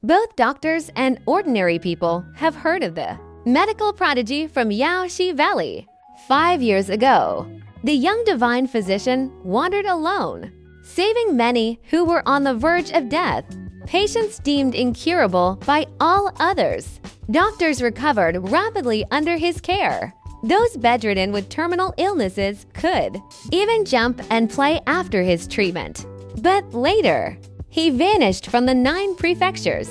Both doctors and ordinary people have heard of the medical prodigy from Yaoshi Valley. 5 years ago, the young divine physician wandered alone, saving many who were on the verge of death. Patients deemed incurable by all others. Doctors recovered rapidly under his care. Those bedridden with terminal illnesses could even jump and play after his treatment. But later, he vanished from the 9 prefectures.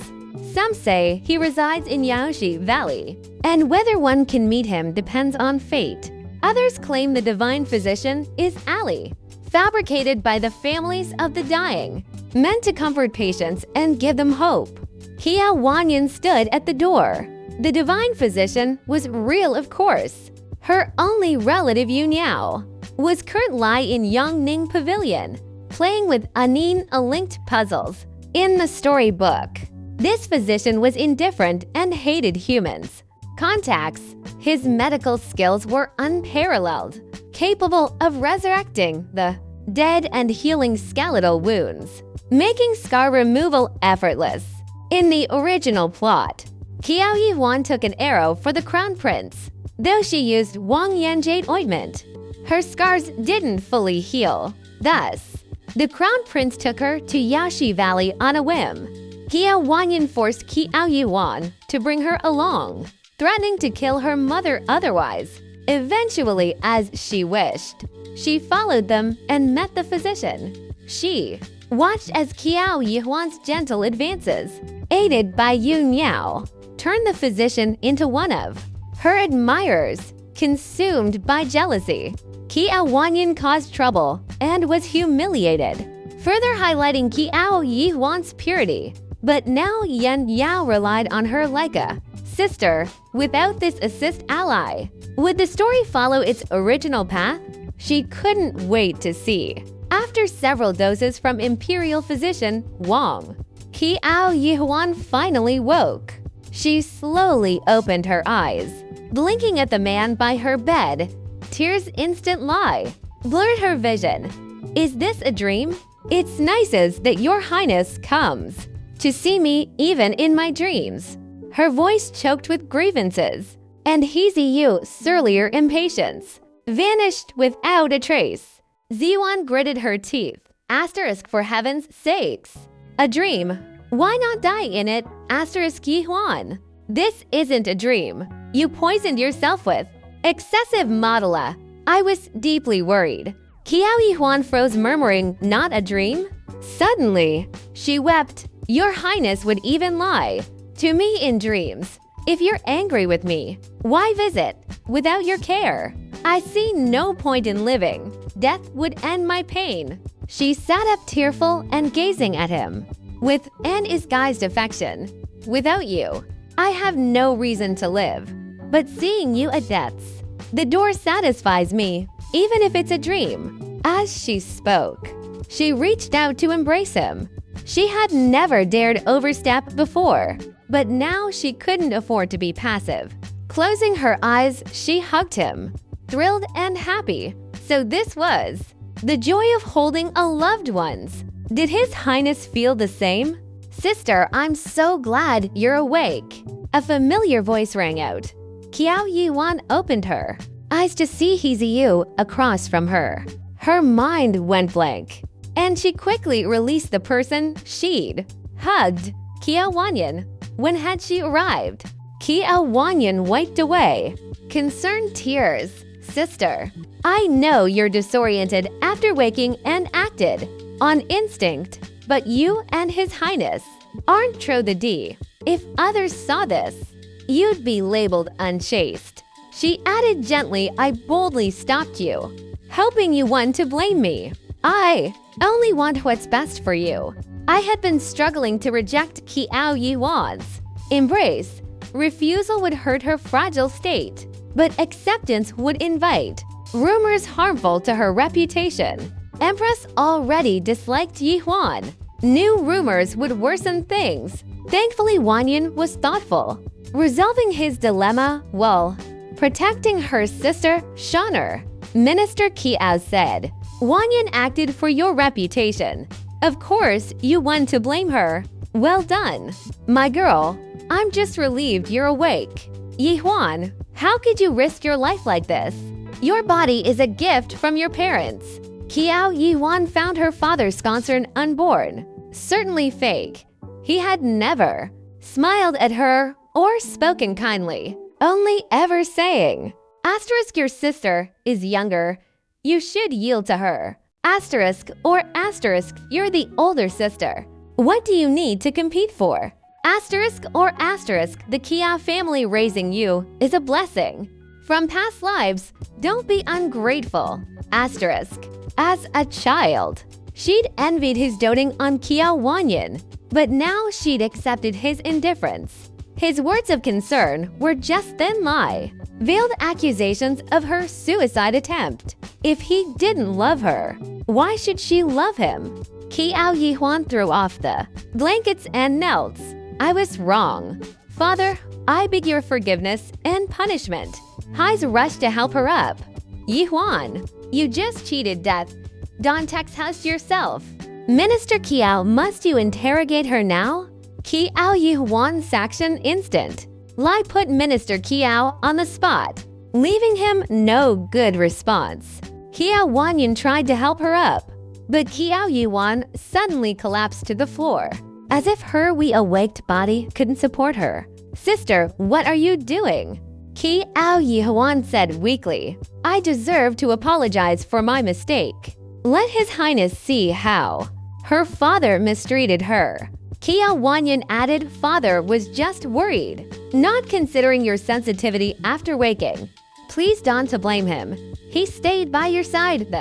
Some say he resides in Yaoshi Valley, and whether one can meet him depends on fate. Others claim the divine physician is Ali, fabricated by the families of the dying, meant to comfort patients and give them hope. Kia Wanyan stood at the door. The divine physician was real, of course. Her only relative, Yunyao, was currently lie in Yongning Pavilion, playing with Anin linked puzzles. In the storybook, this physician was indifferent and hated humans. Contacts, his medical skills were unparalleled, capable of resurrecting the dead and healing skeletal wounds, making scar removal effortless. In the original plot, Qiao Yihuan took an arrow for the crown prince, though she used Wang Yan Jade ointment. Her scars didn't fully heal. Thus, the crown prince took her to Yaoshi Valley on a whim. Qiao Wanyan forced Qiao Yihuan to bring her along, threatening to kill her mother otherwise. Eventually, as she wished, she followed them and met the physician. She watched as Qiao Yihuan's gentle advances, aided by Yun Yao, turned the physician into one of her admirers. Consumed by jealousy, Qiao Wanyan caused trouble and was humiliated, further highlighting Qiao Yihuan's purity. But now Yan Yao relied on her like a sister without this assist ally. Would the story follow its original path? She couldn't wait to see. After several doses from Imperial physician Wang, Qiao Yihuan finally woke. She slowly opened her eyes, blinking at the man by her bed. Tears instant lie blurred her vision. Is this a dream? It's nicest that your highness comes to see me even in my dreams. Her voice choked with grievances, and Heezy Yu's surlier impatience vanished without a trace. Ziwan gritted her teeth. Asterisk for heaven's sakes. A dream. Why not die in it? Asterisk Yihuan. This isn't a dream. You poisoned yourself with excessive modula. I was deeply worried. Qiao Yihuan froze, murmuring, not a dream? Suddenly, she wept. Your highness would even lie to me in dreams. If you're angry with me, why visit without your care? I see no point in living. Death would end my pain. She sat up, tearful and gazing at him with an disguised affection. Without you, I have no reason to live. But seeing you at death's the door satisfies me, even if it's a dream. As she spoke, she reached out to embrace him. She had never dared overstep before, but now she couldn't afford to be passive. Closing her eyes, she hugged him, thrilled and happy. So this was the joy of holding a loved one's. Did His Highness feel the same? Sister, I'm so glad you're awake. A familiar voice rang out. Qiao Yihuan opened her eyes to see Heezy Yu across from her. Her mind went blank, and she quickly released the person she'd hugged. Qiao Wanyan. When had she arrived? Qiao Wanyan wiped away concerned tears. Sister, I know you're disoriented after waking and acted on instinct, but you and His Highness aren't true the D. If others saw this, you'd be labeled unchaste. She added gently, I boldly stopped you, helping you want to blame me. I only want what's best for you. I had been struggling to reject Qiao Yihuan's embrace. Refusal would hurt her fragile state, but acceptance would invite rumors harmful to her reputation. Empress already disliked Yihuan. New rumors would worsen things. Thankfully, Wanyan was thoughtful, resolving his dilemma while protecting her sister, Shaner. Minister Qiao said, Wanyan acted for your reputation. Of course, you want to blame her. Well done. My girl, I'm just relieved you're awake. Yi-hwan, how could you risk your life like this? Your body is a gift from your parents. Kiao Yi-hwan found her father's concern unborn. Certainly fake. He had never smiled at her or spoken kindly, only ever saying, asterisk your sister is younger, you should yield to her. Asterisk or asterisk you're the older sister. What do you need to compete for? Asterisk or asterisk the Kiao family raising you is a blessing. From past lives, don't be ungrateful. Asterisk. As a child, she'd envied his doting on Kiao Wanyan, but now she'd accepted his indifference. His words of concern were just thin lie, veiled accusations of her suicide attempt. If he didn't love her, why should she love him? Kiao Yi-hwan threw off the blankets and knelt. I was wrong. Father, I beg your forgiveness and punishment. Hai's rushed to help her up. Yi-hwan, you just cheated death. Don text house yourself. Minister Kiao, must you interrogate her now? Kiao Yi-hwan's action instant. Lai put Minister Kiao on the spot, leaving him no good response. Kiao Wanyan tried to help her up, but Kiao Yi-hwan suddenly collapsed to the floor, as if her awaked body couldn't support her. Sister, what are you doing? Kiao Yi-hwan said weakly, I deserve to apologize for my mistake. Let His Highness see how her father mistreated her. Kiao Wanyan added father was just worried, not considering your sensitivity after waking. Please don't to blame him. He stayed by your side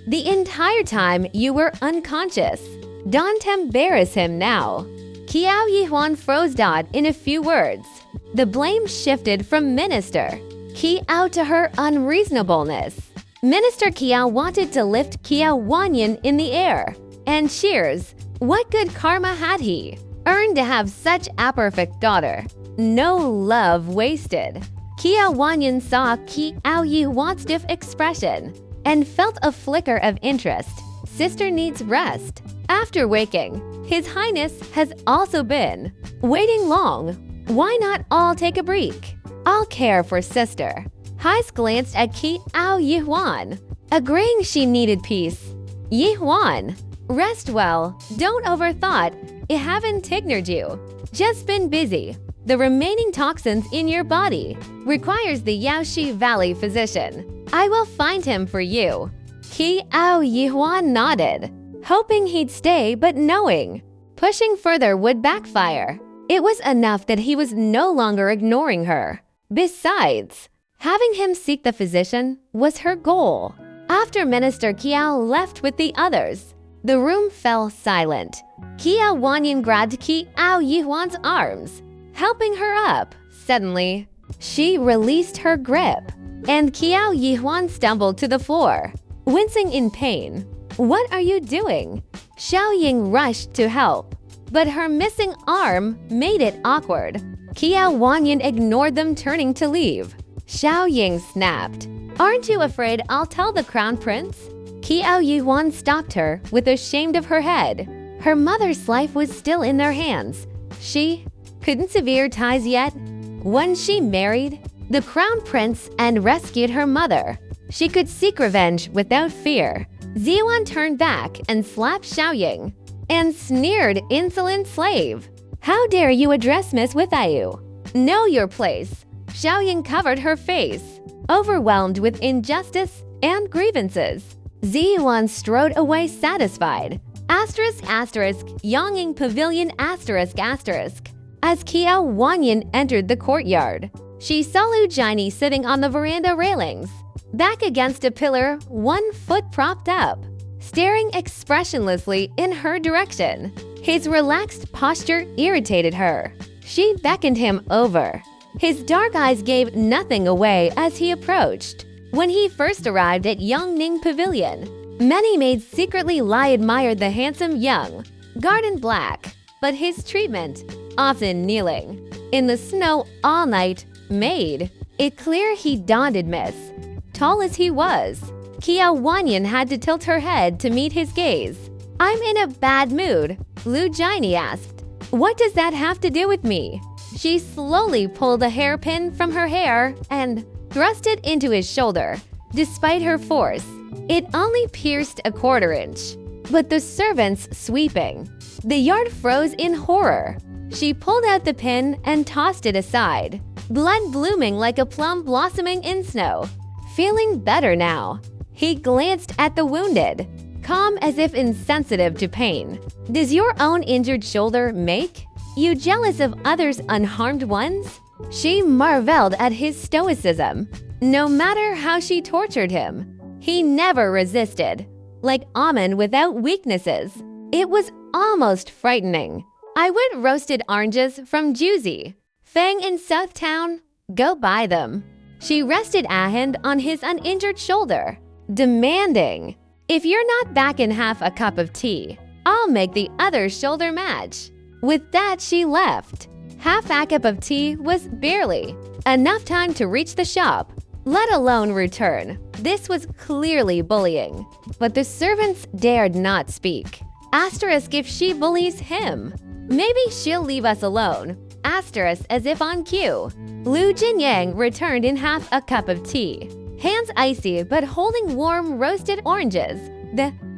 the entire time you were unconscious. Don't embarrass him now. Kiao Yi-hwan froze Dot in a few words. The blame shifted from Minister Kiao to her unreasonableness. Minister Kiao wanted to lift Kiao Wanyan in the air. And cheers, what good karma had he earned to have such a perfect daughter? No love wasted. Kiao Wanyan saw Kiao Yi-hwan's stiff expression and felt a flicker of interest. Sister needs rest. After waking, His Highness has also been waiting long. Why not all take a break? I'll care for sister. Hais glanced at Kiao Yi-hwan, agreeing she needed peace. Yi-hwan, rest well. Don't overthought. It haven't ignored you. Just been busy. The remaining toxins in your body requires the Yaoshi Valley physician. I will find him for you. Kiao Yi-hwan nodded, hoping he'd stay but knowing pushing further would backfire. It was enough that he was no longer ignoring her. Besides, having him seek the physician was her goal. After Minister Kiao left with the others, the room fell silent. Kiao Wanyan grabbed Kiao Yi-hwan's arms, helping her up. Suddenly, she released her grip, and Kiao Yi-hwan stumbled to the floor, wincing in pain. What are you doing? Xiao Ying rushed to help, but her missing arm made it awkward. Kiao Wanyan ignored them, turning to leave. Xiao Ying snapped. Aren't you afraid I'll tell the crown prince? Kiao Yi-hwan stopped her with a shame of her head. Her mother's life was still in their hands. She couldn't sever ties yet. Once she married the crown prince and rescued her mother, she could seek revenge without fear. Ziwan turned back and slapped Xiao Ying and sneered, insolent slave. How dare you address Miss with Ayu? Know your place. Xiao Ying covered her face, overwhelmed with injustice and grievances. Ziwan strode away satisfied. Asterisk asterisk Yonging Pavilion asterisk asterisk. As Kiao Wanyan entered the courtyard, she saw Lu Jiani sitting on the veranda railings, back against a pillar, one foot propped up, staring expressionlessly in her direction. His relaxed posture irritated her. She beckoned him over. His dark eyes gave nothing away as he approached. When he first arrived at Yongning Pavilion, many maids secretly admired the handsome young Garden Black, but his treatment, often kneeling in the snow all night, made it clear he daunted Miss. Tall as he was, Kiao Wanyan had to tilt her head to meet his gaze. I'm in a bad mood, Lu Jiani asked. What does that have to do with me? She slowly pulled a hairpin from her hair and thrust it into his shoulder. Despite her force, it only pierced a quarter-inch. But the servants sweeping. The yard froze in horror. She pulled out the pin and tossed it aside, blood blooming like a plum blossoming in snow. Feeling better now, he glanced at the wounded, calm as if insensitive to pain. Does your own injured shoulder make you jealous of others' unharmed ones? She marveled at his stoicism. No matter how she tortured him, he never resisted. Like almond without weaknesses. It was almost frightening. I want roasted oranges from Juicy. Fang in Southtown, go buy them. She rested a hand on his uninjured shoulder, demanding, if you're not back in half a cup of tea, I'll make the other shoulder match. With that, she left. Half a cup of tea was barely enough time to reach the shop, let alone return. This was clearly bullying, but the servants dared not speak. Asterisk if she bullies him. Maybe she'll leave us alone. Asterisk as if on cue. Lu Jinyang returned in half a cup of tea. Hands icy but holding warm roasted oranges.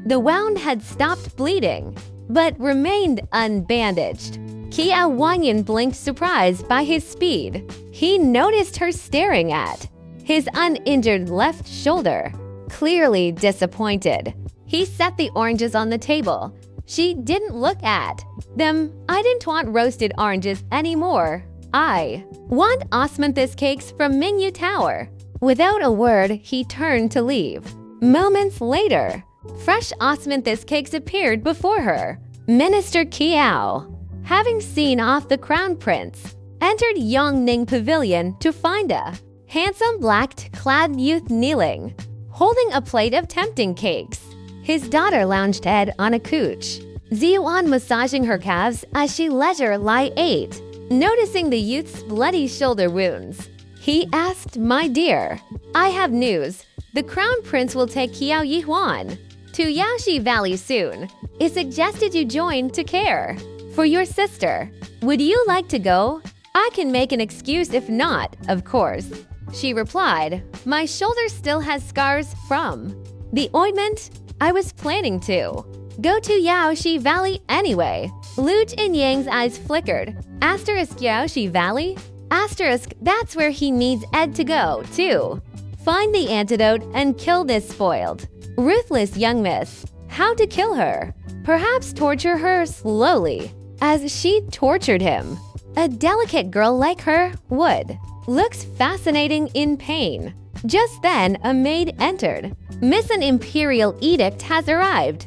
The wound had stopped bleeding, but remained unbandaged. Kia Wanyan blinked surprised by his speed. He noticed her staring at his uninjured left shoulder, clearly disappointed. He set the oranges on the table. She didn't look at them. I didn't want roasted oranges anymore. I want osmanthus cakes from Mingyu Tower. Without a word, he turned to leave. Moments later, fresh osmanthus cakes appeared before her. Minister Kiao, having seen off the crown prince, entered Yongning Pavilion to find a handsome black-clad youth kneeling, holding a plate of tempting cakes. His daughter lounged head on a couch, Ziyuan massaging her calves as she leisurely ate. Noticing the youth's bloody shoulder wounds, he asked, "My dear, I have news. The crown prince will take Qiao Yihuan to Yaoshi Valley soon. It suggested you join to care for your sister. Would you like to go? I can make an excuse if not, of course." She replied, "My shoulder still has scars from the ointment. I was planning to go to Yaoshi Valley anyway." Lu Jinyang's eyes flickered. Asterisk Yaoshi Valley? Asterisk, that's where he needs Ed to go, too. Find the antidote and kill this spoiled, ruthless young miss. How to kill her? Perhaps torture her slowly, as she tortured him. A delicate girl like her would. Looks fascinating in pain. Just then, a maid entered. "Miss, an imperial edict has arrived.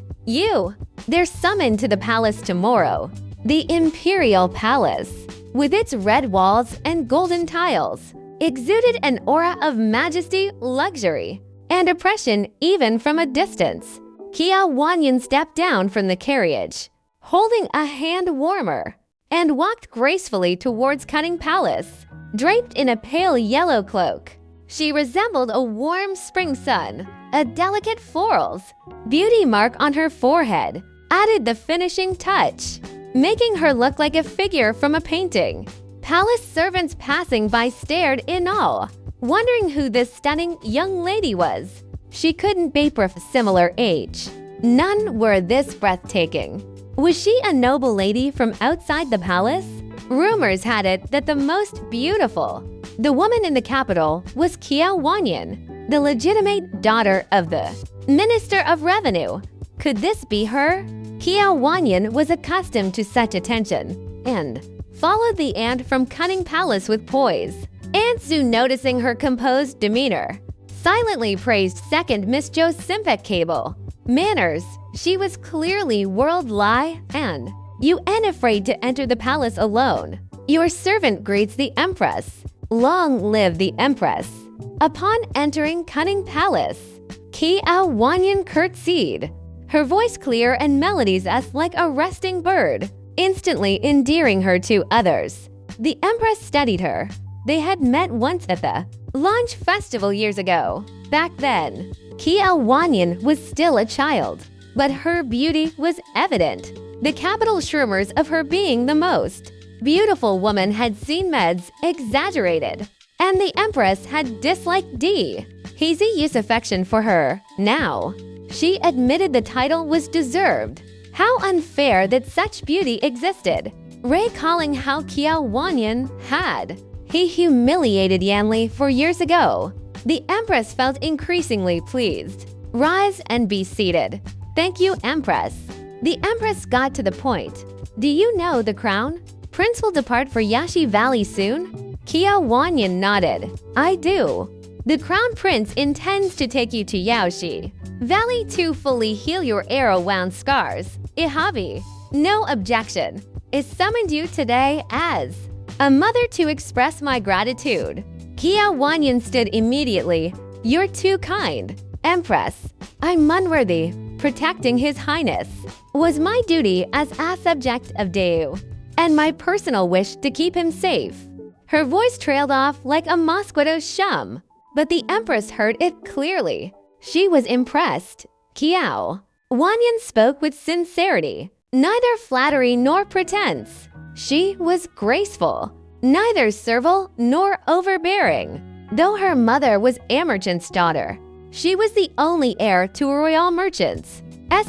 They're summoned to the palace tomorrow." The imperial palace, with its red walls and golden tiles, exuded an aura of majesty, luxury, and oppression even from a distance. Kia Wanyan stepped down from the carriage, holding a hand warmer, and walked gracefully towards Cunning Palace. Draped in a pale yellow cloak, she resembled a warm spring sun. A delicate florals, beauty mark on her forehead added the finishing touch, making her look like a figure from a painting. Palace servants passing by stared in awe, wondering who this stunning young lady was. She couldn't be of a similar age. None were this breathtaking. Was she a noble lady from outside the palace? Rumors had it that the most beautiful, the woman in the capital, was Qiao Wanyan, the legitimate daughter of the Minister of Revenue. Could this be her? Qiao Wanyan was accustomed to such attention and followed the aunt from Cunning Palace with poise. Aunt Zhu, noticing her composed demeanor, silently praised second Miss Zhou's Simpec cable. Manners, she was clearly world-ly and you ain't afraid to enter the palace alone. Your servant greets the Empress. Long live the Empress. Upon entering Cunning Palace, Qiao Wanyan curtsied, her voice clear and melodies as like a resting bird, instantly endearing her to others. The Empress studied her. They had met once at the Launch Festival years ago. Back then, Qiao Wanyan was still a child, but her beauty was evident. the capital rumors of her being the most beautiful woman had seen meds exaggerated, and the Empress had disliked D. He's affection for her. Now, she admitted the title was deserved. How unfair that such beauty existed. Recalling how Qiao Wanyan had. He humiliated Yanli 4 years ago. The Empress felt increasingly pleased. Rise and be seated. Thank you, Empress. The Empress got to the point. Do you know the crown? Prince will depart for Yashi Valley soon? Qiao Wanyan nodded. I do. The Crown Prince intends to take you to Yaoshi Valley to fully heal your arrow-wound scars. Ihabi, no objection, is summoned you today as a mother to express my gratitude. Qiao Wanyan stood immediately. You're too kind. Empress, I'm unworthy. Protecting His Highness was my duty as a subject of Deu, and my personal wish to keep him safe. Her voice trailed off like a mosquito's shum, but the Empress heard it clearly. She was impressed. Qiao Wanyan spoke with sincerity, neither flattery nor pretense. She was graceful, neither servile nor overbearing. Though her mother was a merchant's daughter, she was the only heir to a royal merchant's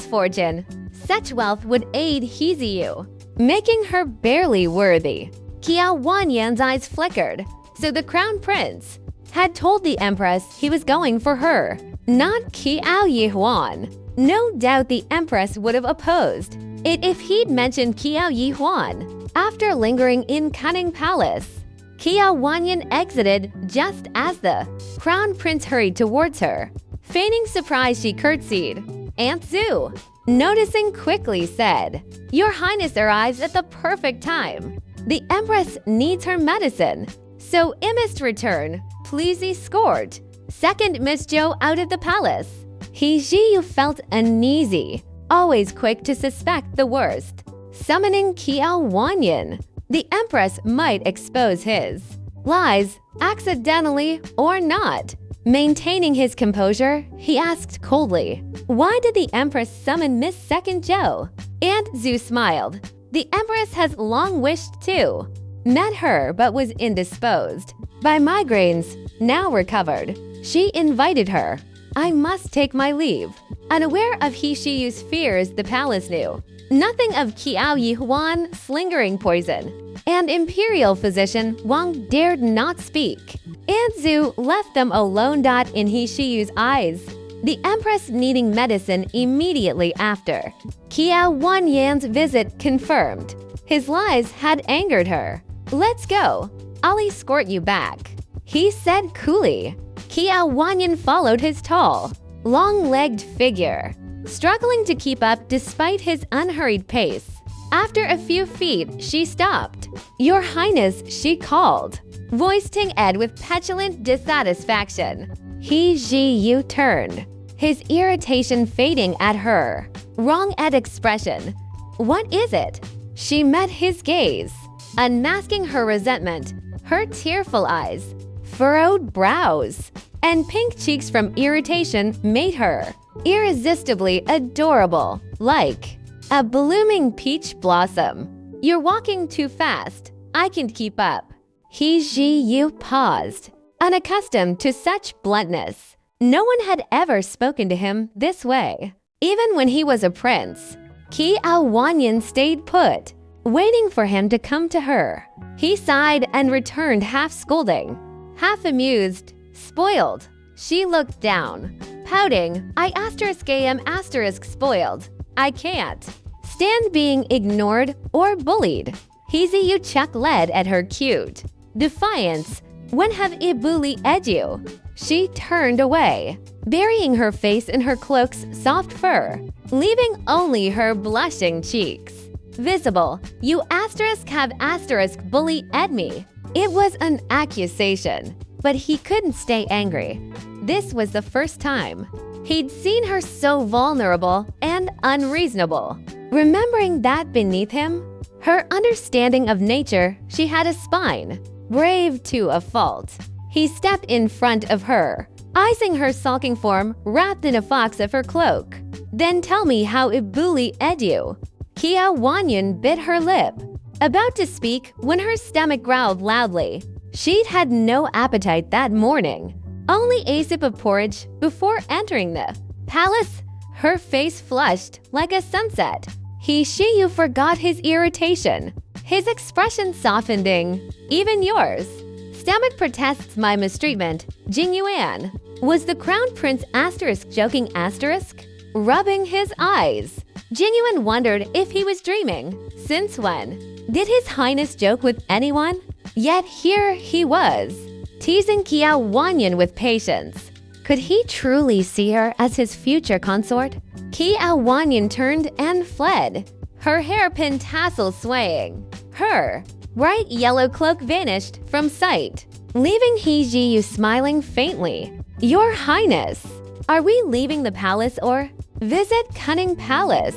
fortune. Such wealth would aid Heziu, making her barely worthy. Qiao Wanyan's eyes flickered, so the Crown Prince had told the Empress he was going for her, not Qiao Yihuan. No doubt the Empress would have opposed it if he'd mentioned Qiao Yihuan. After lingering in Cunning Palace, Qiao Wanyan exited just as the Crown Prince hurried towards her. Feigning surprise, she curtsied. Aunt Zhu, noticing quickly, said, Your Highness arrives at the perfect time. The Empress needs her medicine, so must return. Please escort second Miss Zhou out of the palace. He Jiyu felt uneasy, always quick to suspect the worst. Summoning Qiao Wanyan, the Empress might expose his lies, accidentally or not. Maintaining his composure, he asked coldly, Why did the Empress summon Miss Second Zhou? Aunt Zhu smiled. The Empress has long wished to. Met her but was indisposed. By migraines, now recovered. She invited her. I must take my leave. Unaware of He Shiyu's fears, the palace knew nothing of Qiao Yihuan's lingering poison, and Imperial physician Wang dared not speak. Aunt Zhu left them alone. In He Shiyu's eyes, the Empress needing medicine immediately after. Qiao Wanyan's visit confirmed. His lies had angered her. Let's go. I'll escort you back, he said coolly. Qiao Wanyan followed his tall, long-legged figure, struggling to keep up despite his unhurried pace. After a few feet, she stopped. Your Highness, she called, voicing Ed with petulant dissatisfaction. He Ji-Yu turned, his irritation fading at her. Wrong Ed expression. What is it? She met his gaze, unmasking her resentment. Her tearful eyes, furrowed brows, and pink cheeks from irritation made her irresistibly adorable, like a blooming peach blossom. You're walking too fast. I can't keep up. He Ji-Yu paused, unaccustomed to such bluntness. No one had ever spoken to him this way. Even when he was a prince, Qiao Wanyan stayed put, waiting for him to come to her. He sighed and returned half scolding, half amused, spoiled. She looked down, pouting. I *am* spoiled. I can't stand being ignored or bullied. Heziu Chuck led at her cute defiance. When have I bullied you? She turned away, burying her face in her cloak's soft fur, leaving only her blushing cheeks visible. You have bully at me. It was an accusation, but he couldn't stay angry. This was the first time he'd seen her so vulnerable and unreasonable. Remembering that beneath him, her understanding of nature, she had a spine, brave to a fault. He stepped in front of her, eyeing her sulking form wrapped in a fox of her cloak. Then tell me how I bully you. Kia Wanyan bit her lip, about to speak when her stomach growled loudly. She'd had no appetite that morning, only a sip of porridge before entering the palace. Her face flushed like a sunset. He-Shiyu forgot his irritation, his expression softening. Even yours. Stomach protests my mistreatment, Jingyuan. Was the crown prince joking rubbing his eyes. Jingyuan wondered if he was dreaming. Since when? Did his highness joke with anyone? Yet here he was, teasing Kia Wanyan with patience. Could he truly see her as his future consort? Kia Wanyan turned and fled, her hairpin tassel swaying. Her bright yellow cloak vanished from sight, leaving He-Shiyu smiling faintly. Your Highness, are we leaving the palace or visit Cunning Palace?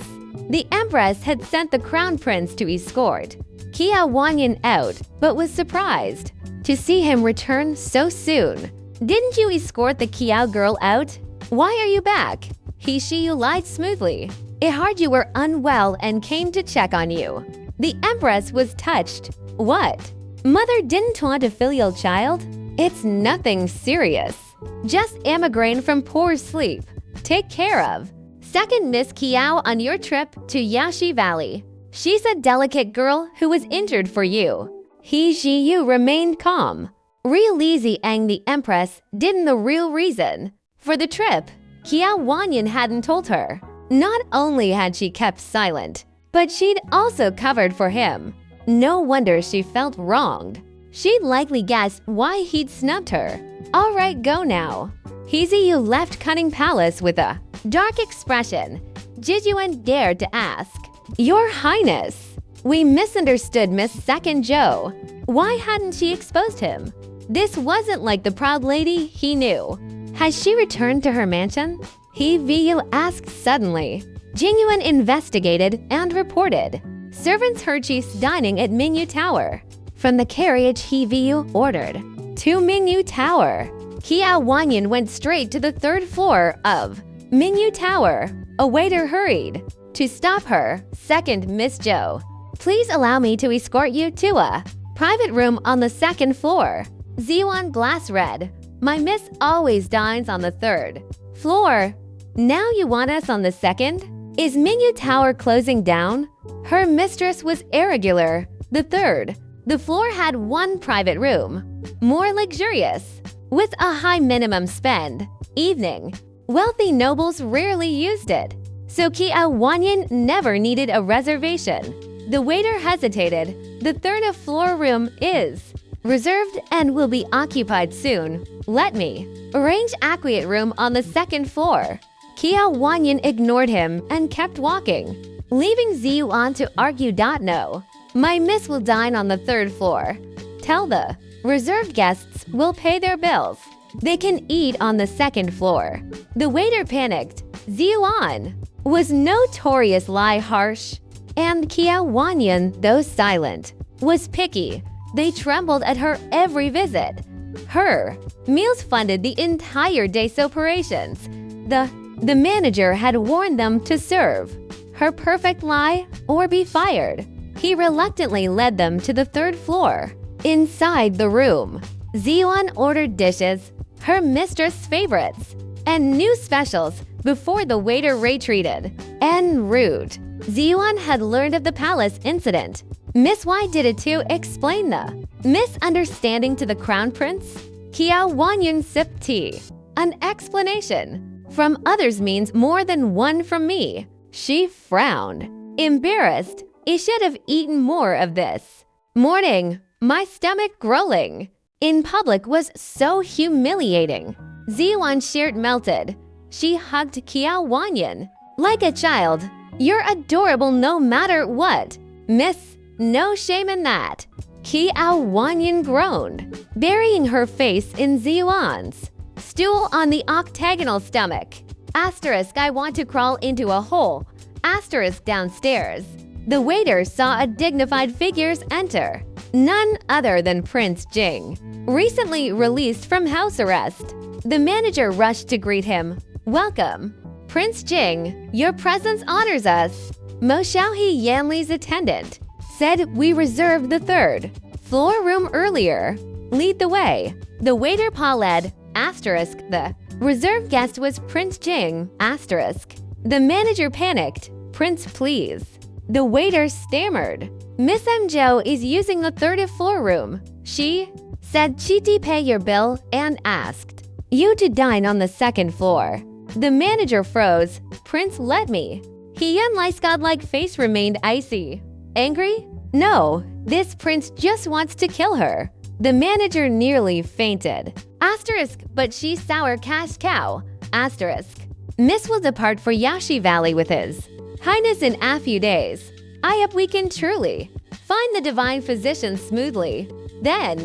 The Empress had sent the Crown Prince to escort Kia Wanyan out, but was surprised to see him return so soon. Didn't you escort the Kia girl out? Why are you back? He-Shiyu lied smoothly. I heard you were unwell and came to check on you. The Empress was touched. What? Mother didn't want a filial child? It's nothing serious. Just a migraine from poor sleep. Take care of. Second Miss Kiao on your trip to Yashi Valley. She's a delicate girl who was injured for you. He-Shiyu remained calm. Real easy ang the Empress didn't the real reason for the trip. Kia Wanyan hadn't told her. Not only had she kept silent, but she'd also covered for him. No wonder she felt wronged. She'd likely guessed why he'd snubbed her. All right, go now. He-Shiyu left Cunning Palace with a dark expression. Jijuan dared to ask, Your Highness, we misunderstood Miss Second Zhou. Why hadn't she exposed him? This wasn't like the proud lady he knew. Has she returned to her mansion? He-Shiyu asked suddenly. Jingyuan investigated and reported. Servants heard she's dining at Mingyu Tower. From the carriage He-Shiyu ordered. To Mingyu Tower. Kia Wanyan went straight to the third floor of Mingyu Tower. A waiter hurried to stop her. Second Miss Zhou, please allow me to escort you to a private room on the second floor. Ziwan glass read, my miss always dines on the third floor. Now you want us on the second? Is Mingyu Tower closing down? Her mistress was irregular. The third. The floor had one private room, more luxurious, with a high minimum spend. Evening. Wealthy nobles rarely used it, so Kia Wanyan never needed a reservation. The waiter hesitated. The third floor room is reserved and will be occupied soon. Let me arrange acquiesce room on the second floor. Kia Wanyan ignored him and kept walking, leaving Ziwan to argue. No, my miss will dine on the third floor. Tell the reserved guests will pay their bills. They can eat on the second floor. The waiter panicked. Ziwan was notoriously harsh, and Kia Wanyan, though silent, was picky. They trembled at her every visit. Her meals funded the entire day's operations. The manager had warned them to serve her perfect lie or be fired. He reluctantly led them to the third floor. Inside the room, Ziwan ordered dishes, her mistress' favorites, and new specials before the waiter retreated. En route, Ziwan had learned of the palace incident. Miss Y did it to explain the misunderstanding to the crown prince. Kia Wanyan sipped tea. An explanation from others means more than one from me. She frowned. Embarrassed, I should have eaten more of this morning. My stomach growling in public was so humiliating. Ziwan's shirt melted. She hugged Kia Wanyan like a child. You're adorable no matter what, miss. No shame in that. Kia Wanyan groaned, burying her face in Ziwan's stool on the octagonal stomach. Asterisk, I want to crawl into a hole. Asterisk downstairs. The waiter saw a dignified figure enter. None other than Prince Jing, recently released from house arrest. The manager rushed to greet him. Welcome. Prince Jing, your presence honors us. Mo Xiaohe Yanli's attendant said we reserved the third floor room earlier. Lead the way. The waiter Pauled, asterisk, the reserved guest was Prince Jing, asterisk. The manager panicked. Prince, please. The waiter stammered. Miss M. Zhou is using the third floor room. She said Chiti pay your bill and asked you to dine on the second floor. The manager froze. Prince, let me. Yanli's godlike face remained icy. Angry? No, this prince just wants to kill her. The manager nearly fainted. Asterisk, but she's sour cash cow. Asterisk. Miss will depart for Yaoshi Valley with his highness in a few days. I hope we can truly find the divine physician smoothly. Then,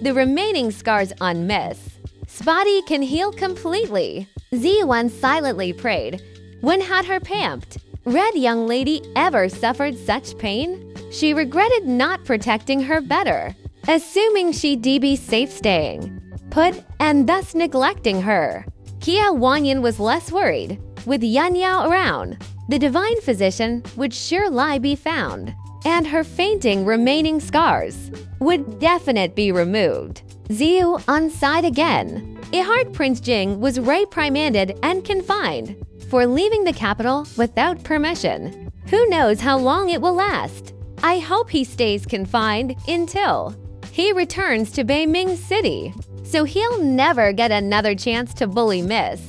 the remaining scars on Miss Spotty can heal completely. Ziyuan silently prayed. When had her pamped? Red young lady ever suffered such pain? She regretted not protecting her better, assuming she'd be safe staying put and thus neglecting her. Kia Wanyan was less worried. With Yan Yao around, the divine physician would surely be found, and her fainting remaining scars would definitely be removed. Ziyu on side again. Ihart Prince Jing was reprimanded and confined for leaving the capital without permission. Who knows how long it will last? I hope he stays confined until he returns to Beiming City, so he'll never get another chance to bully Miss.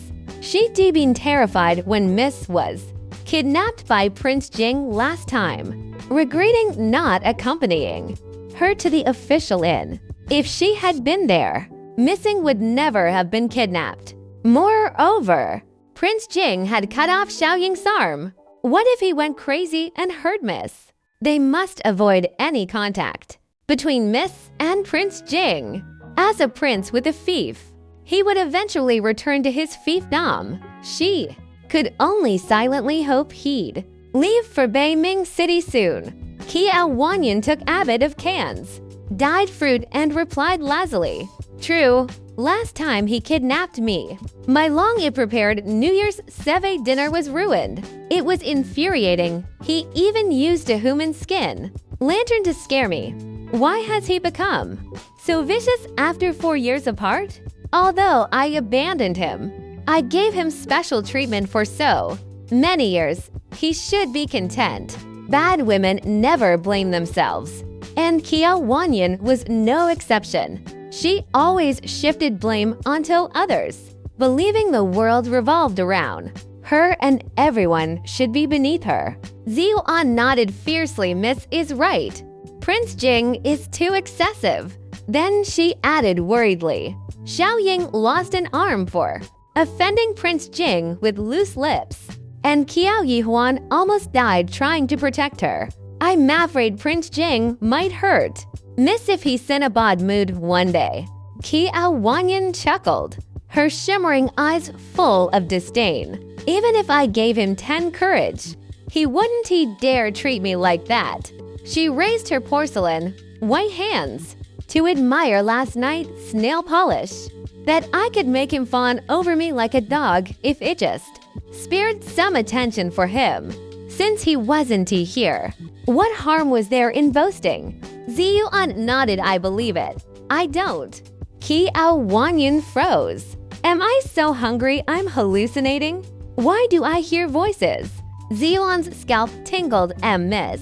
She'd been terrified when Miss was kidnapped by Prince Jing last time, regretting not accompanying her to the official inn. If she had been there, Missing would never have been kidnapped. Moreover, Prince Jing had cut off Xiaoying's arm. What if he went crazy and hurt Miss? They must avoid any contact between Miss and Prince Jing. As a prince with a fief, he would eventually return to his fiefdom. She could only silently hope he'd leave for Beiming City soon. Kia Wanyan took habit of cans, dyed fruit, and replied lazily, "True, last time he kidnapped me, my long-prepared New Year's Eve dinner was ruined. It was infuriating. He even used a human skin lantern to scare me. Why has he become so vicious after 4 years apart? Although I abandoned him, I gave him special treatment for so many years. He should be content. Bad women never blame themselves, and Kia Wanyan was no exception. She always shifted blame onto others, believing the world revolved around her and everyone should be beneath her." Ziyuan nodded fiercely. Miss is right. Prince Jing is too excessive. Then she added worriedly, Xiaoying lost an arm for offending Prince Jing with loose lips, and Kiao Yihuan almost died trying to protect her. I'm afraid Prince Jing might hurt Miss if he's in a bad mood one day. Kiao Wanyan chuckled, her shimmering eyes full of disdain. Even if I gave him 10 courage, he wouldn't dare treat me like that. She raised her porcelain, white hands to admire last night's nail polish. That I could make him fawn over me like a dog if it just spared some attention for him. Since he wasn't here, what harm was there in boasting? Ziyuan nodded. I believe it. I don't. Kiao Wanyan froze. Am I so hungry I'm hallucinating? Why do I hear voices? Ziyuan's scalp tingled. Miss,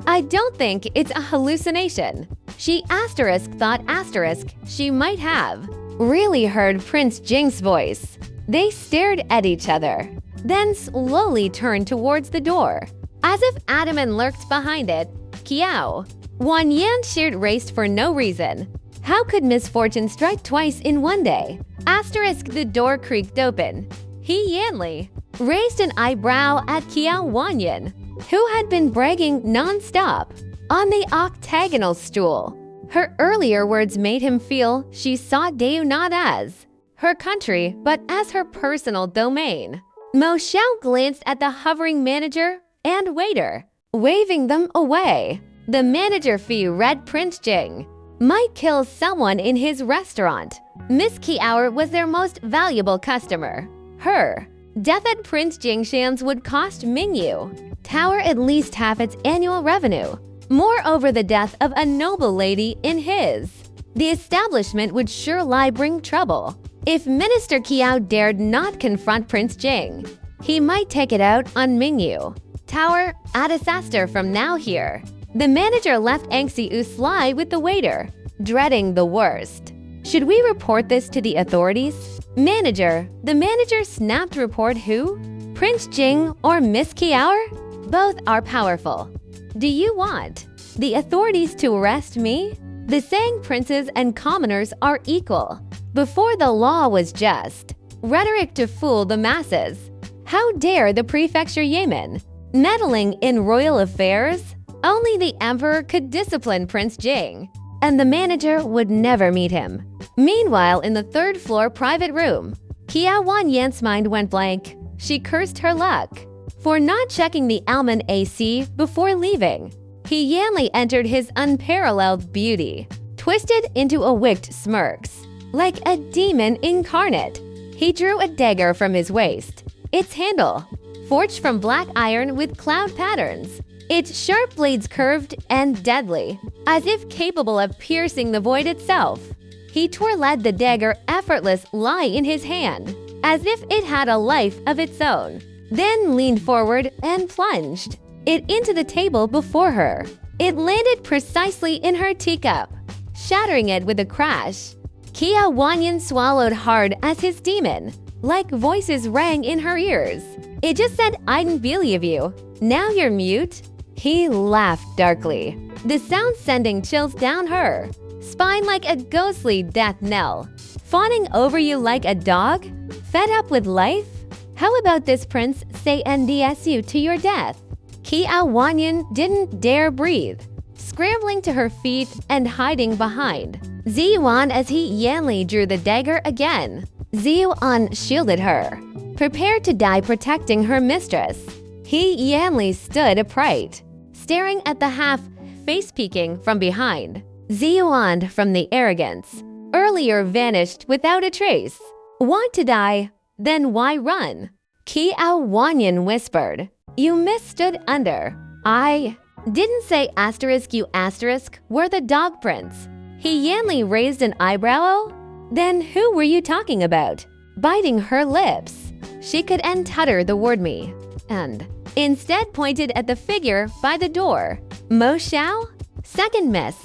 I don't think it's a hallucination. She thought she might have really heard Prince Jing's voice. They stared at each other, then slowly turned towards the door, as if adamant lurked behind it. Kiao Wanyan sheared raced for no reason. How could misfortune strike twice in one day? The door creaked open. Yanli raised an eyebrow at Kiao Wanyan, who had been bragging non-stop on the octagonal stool. Her earlier words made him feel she saw Deu not as her country, but as her personal domain. Mo Xiao glanced at the hovering manager and waiter, waving them away. The manager read Prince Jing might kill someone in his restaurant. Miss Kiao was their most valuable customer. Her Death at Prince Jingshan's would cost Mingyu Tower at least half its annual revenue. Moreover, the death of a noble lady in his. The establishment would surely bring trouble. If Minister Qiao dared not confront Prince Jing, he might take it out on Mingyu Tower, a disaster from now here. The manager left Angxi Usli with the waiter, dreading the worst. Should we report this to the authorities? Manager. The manager snapped. Report who? Prince Jing or Miss Qiao? Both are powerful. Do you want the authorities to arrest me? The saying princes and commoners are equal before the law was just rhetoric to fool the masses. How dare the prefecture Yemen meddling in royal affairs? Only the emperor could discipline Prince Jing, and the manager would never meet him. Meanwhile, in the third-floor private room, Qiao Wanyan's mind went blank. She cursed her luck for not checking the Alman AC before leaving. He Yanli entered his unparalleled beauty, twisted into a wicked smirks. Like a demon incarnate, he drew a dagger from his waist. Its handle, forged from black iron with cloud patterns. Its sharp blades curved and deadly, as if capable of piercing the void itself. He twirled the dagger effortlessly in his hand, as if it had a life of its own, then leaned forward and plunged it into the table before her. It landed precisely in her teacup, shattering it with a crash. Qiao Wanyan swallowed hard as his demon, like voices rang in her ears. It just said, "I didn't believe you. Now you're mute." He laughed darkly, the sound sending chills down her spine like a ghostly death knell. Fawning over you like a dog? Fed up with life? How about this prince say NDSU to your death? Qiao Wanyan didn't dare breathe, scrambling to her feet and hiding behind Ziyuan as he Yanli drew the dagger again. Ziyuan shielded her, prepared to die protecting her mistress. He Yanli stood upright, staring at the half-face peeking from behind. Ziyuan from the arrogance, earlier vanished without a trace. Want to die? Then why run? Qiao Wanyan whispered. You misstood under. I didn't say asterisk you asterisk were the dog prince. He Yanli raised an eyebrow. Then who were you talking about? Biting her lips, she could utter the word me, and instead pointed at the figure by the door. Mo Xiao? Second miss.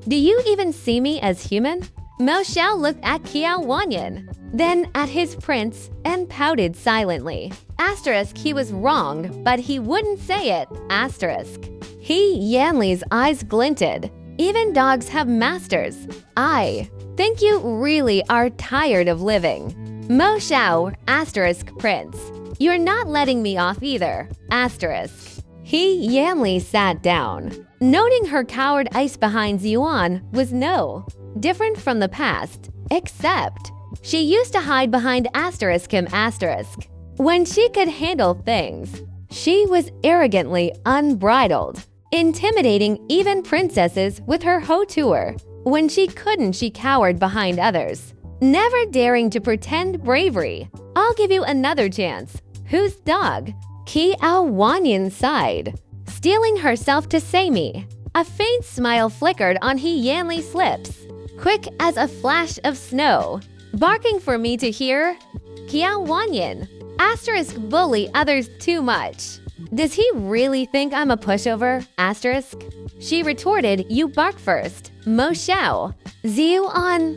Do you even see me as human? Mo Xiao looked at Qiao Wanyan, then at his prince, and pouted silently. Asterisk, he was wrong, but he wouldn't say it. Asterisk. He Yanli's eyes glinted. Even dogs have masters. I think you really are tired of living. Mo Xiao, asterisk prince. You're not letting me off either. Asterisk. He Yanli sat down, noting her coward ice behind Ziyuan was no different from the past, except she used to hide behind asterisk him asterisk. When she could handle things, she was arrogantly unbridled, intimidating even princesses with her hauteur. When she couldn't, she cowered behind others, never daring to pretend bravery. I'll give you another chance. Whose dog? Qiao Wanyan sighed, steeling herself to say me. A faint smile flickered on He Yanli's lips, quick as a flash of snow. Barking for me to hear? Qiao Wanyan, asterisk bully others too much. Does he really think I'm a pushover? Asterisk. She retorted, you bark first. Mo Xiao. Ziyuan.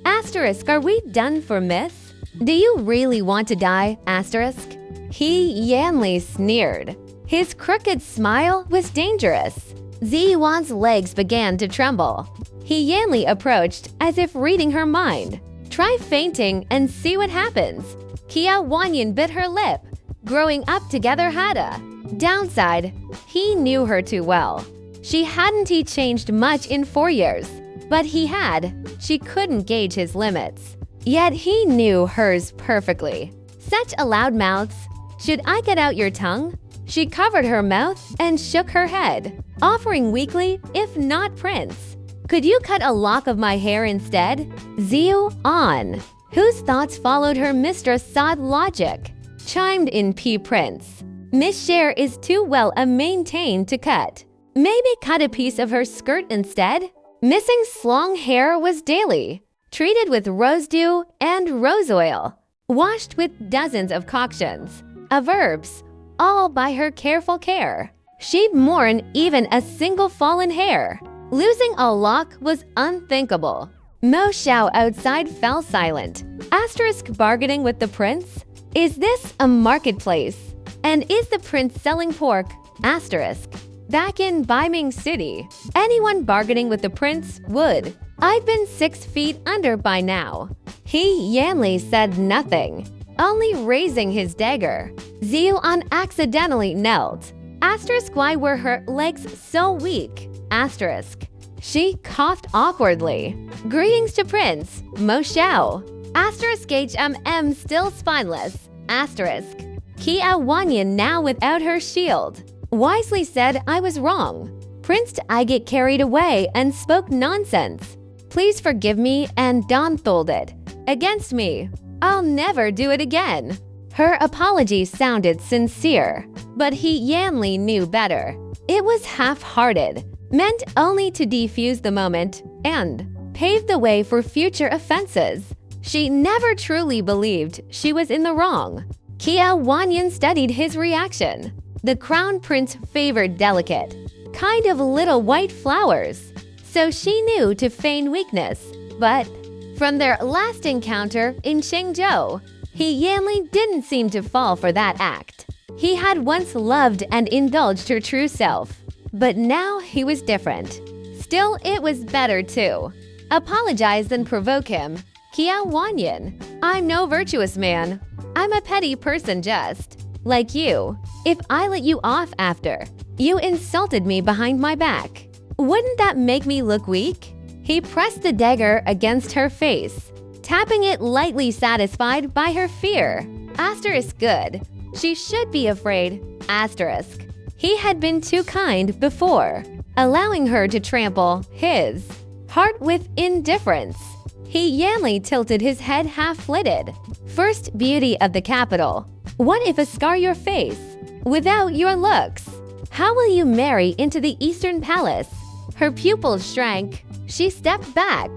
Asterisk, are we done for miss? Do you really want to die? Asterisk. He Yanli sneered. His crooked smile was dangerous. Ziyuan's legs began to tremble. He Yanli approached as if reading her mind. Try fainting and see what happens. Qiao Wanyan bit her lip. Growing up together had a downside. He knew her too well. She hadn't changed much in 4 years, but he had. She couldn't gauge his limits. Yet he knew hers perfectly. Such a loud mouth. Should I get out your tongue? She covered her mouth and shook her head, offering weakly, if not prince. Could you cut a lock of my hair instead? Ziyuan. whose thoughts followed her mistress' sad logic, chimed in Prince. Miss Cher is too well maintained to cut. Maybe cut a piece of her skirt instead? Missing long hair was daily, treated with rose dew and rose oil, washed with dozens of concoctions, herbs, all by her careful care. She'd mourn even a single fallen hair. Losing a lock was unthinkable. Mo Xiao outside fell silent. Asterisk bargaining with the prince? Is this a marketplace? And is the prince selling pork? Asterisk. Back in Baiming City, anyone bargaining with the prince would. I'd been 6 feet under by now. He Yanli said nothing, only raising his dagger. Ziyuan accidentally knelt. Asterisk, why were her legs so weak? Asterisk. She coughed awkwardly. Greetings to Prince Mo Xiao. Asterisk HMM still spineless. Asterisk. Kia Wanyan now without her shield. Wisely said I was wrong. Prince I get carried away and spoke nonsense. Please forgive me and Don folded. Against me. I'll never do it again. Her apology sounded sincere, but he Yanli knew better. It was half-hearted, meant only to defuse the moment and pave the way for future offenses. She never truly believed she was in the wrong. Kia Wanyan studied his reaction. The crown prince favored delicate, kind of little white flowers, so she knew to feign weakness. But from their last encounter in Shengzhou, he Yanli didn't seem to fall for that act. He had once loved and indulged her true self, but now he was different. Still, it was better to apologize than provoke him. Kia Wanyan, I'm no virtuous man. I'm a petty person just like you. If I let you off after you insulted me behind my back, wouldn't that make me look weak? He pressed the dagger against her face, tapping it lightly, satisfied by her fear. Asterisk good. She should be afraid. Asterisk. He had been too kind before, allowing her to trample his heart with indifference. He Yanli tilted his head half-lidded. First beauty of the capital. What if I scar your face? Without your looks, how will you marry into the Eastern Palace? Her pupils shrank. She stepped back,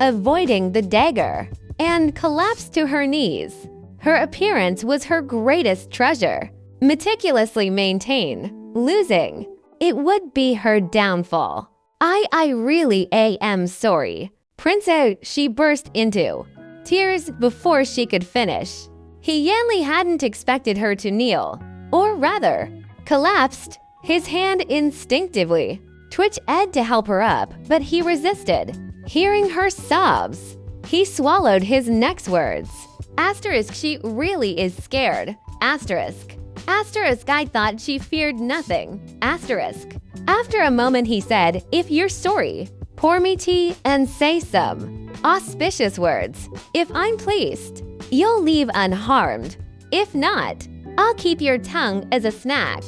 avoiding the dagger, and collapsed to her knees. Her appearance was her greatest treasure. Meticulously maintained. Losing, it would be her downfall. I really am sorry. Prince out, she burst into tears before she could finish. He Yanli hadn't expected her to kneel, or rather, collapsed, his hand instinctively twitched Ed to help her up, but he resisted. Hearing her sobs, he swallowed his next words. Asterisk, she really is scared. Asterisk. Asterisk, I thought she feared nothing. Asterisk. After a moment he said, if you're sorry, pour me tea and say some auspicious words. If I'm pleased, you'll leave unharmed. If not, I'll keep your tongue as a snack.